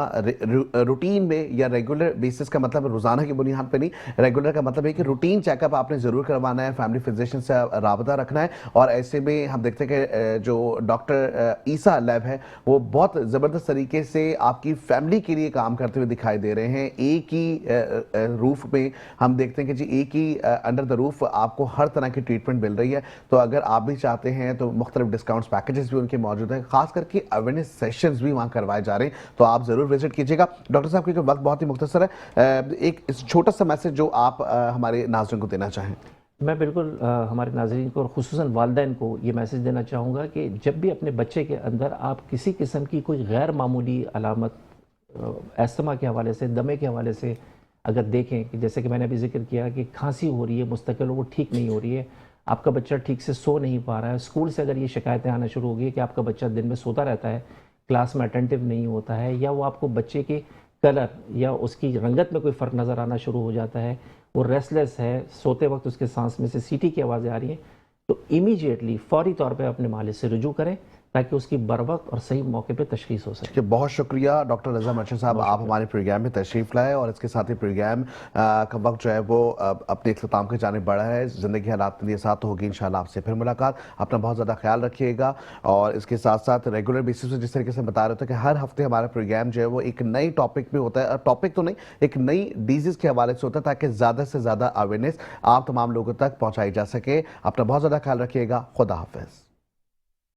रूटीन में या रेगुलर बेसिस का मतलब रोजाना की बुनियाद पे नहीं, रेगुलर का मतलब है कि रूटीन चेकअप आपने जरूर करवाना है, फैमिली फिजिशियन से राबता रखना है। और ऐसे में हम देखते हैं कि जो डॉक्टर ईसा लैब है वो बहुत ज़बरदस्त तरीके से आपकी फैमिली के लिए काम करते हुए दिखाई दे रहे हैं। एक ही रूफ में हम देखते हैं कि जी एक ही अंडर द रूफ आपको हर तरह की ट्रीटमेंट मिल रही है। तो अगर आप भी चाहते हैं तो मुख्तलिफ डिस्काउंट्स पैकेजेस भी उनके मौजूद हैं, खास करके अवेयरनेस सेशंस भी वहाँ करवाए जा रहे हैं, तो आप ज़रूर विजिट कीजिएगा। डॉक्टर साहब क्योंकि वक्त बहुत ही मुख्तसर है, एक छोटा सा मैसेज जो आप हमारे नाज़रीन को देना चाहें। मैं बिल्कुल हमारे नाज़रीन को और ख़ुसूसन वालिदैन को ये मैसेज देना चाहूँगा कि जब भी अपने बच्चे के अंदर आप किसी किस्म की कोई गैर मामूली अलामत अस्थमा के हवाले से, दमे के हवाले से अगर देखें कि जैसे कि मैंने अभी जिक्र किया कि खांसी हो रही है मुस्तकिल, वो ठीक नहीं हो रही है, आपका बच्चा ठीक से सो नहीं पा रहा है, स्कूल से अगर ये शिकायतें आना शुरू हो गई कि आपका बच्चा दिन में सोता रहता है, क्लास में अटेंटिव नहीं होता है, या वो आपको बच्चे के कलर या उसकी रंगत में कोई फ़र्क नज़र आना शुरू हो जाता है, वो रेस्टलेस है, सोते वक्त उसके सांस में से सीटी की आवाज़ें आ रही हैं, तो इमीडिएटली फौरी तौर पे अपने मालिक से रुजू करें ताकि उसकी बर वक्त और सही मौके पे तशखीस हो सके। बहुत शुक्रिया डॉक्टर रज़ा मर्चेंट साहब, आप हमारे प्रोग्राम में तशरीफ़ लाए और इसके साथ ही प्रोग्राम का वक्त जो है वो अपने इख्तिताम के जाने बढ़ा है। ज़िंदगी हालात के लिए साथ होगी इंशाल्लाह। आपसे फिर मुलाकात। अपना बहुत ज़्यादा ख्याल रखिएगा और इसके साथ साथ रेगुलर बेसिस पे जिस तरीके से बता रहे थे कि हर हफ्ते हमारा प्रोग्राम जो है वो एक नई टॉपिक पे होता है, टॉपिक तो नहीं, एक नई डिजीज़ के हवाले से होता है ताकि ज़्यादा से ज़्यादा अवेयरनेस आप तमाम लोगों तक पहुँचाई जा सके। अपना बहुत ज़्यादा ख्याल रखिएगा। खुदा हाफिज़।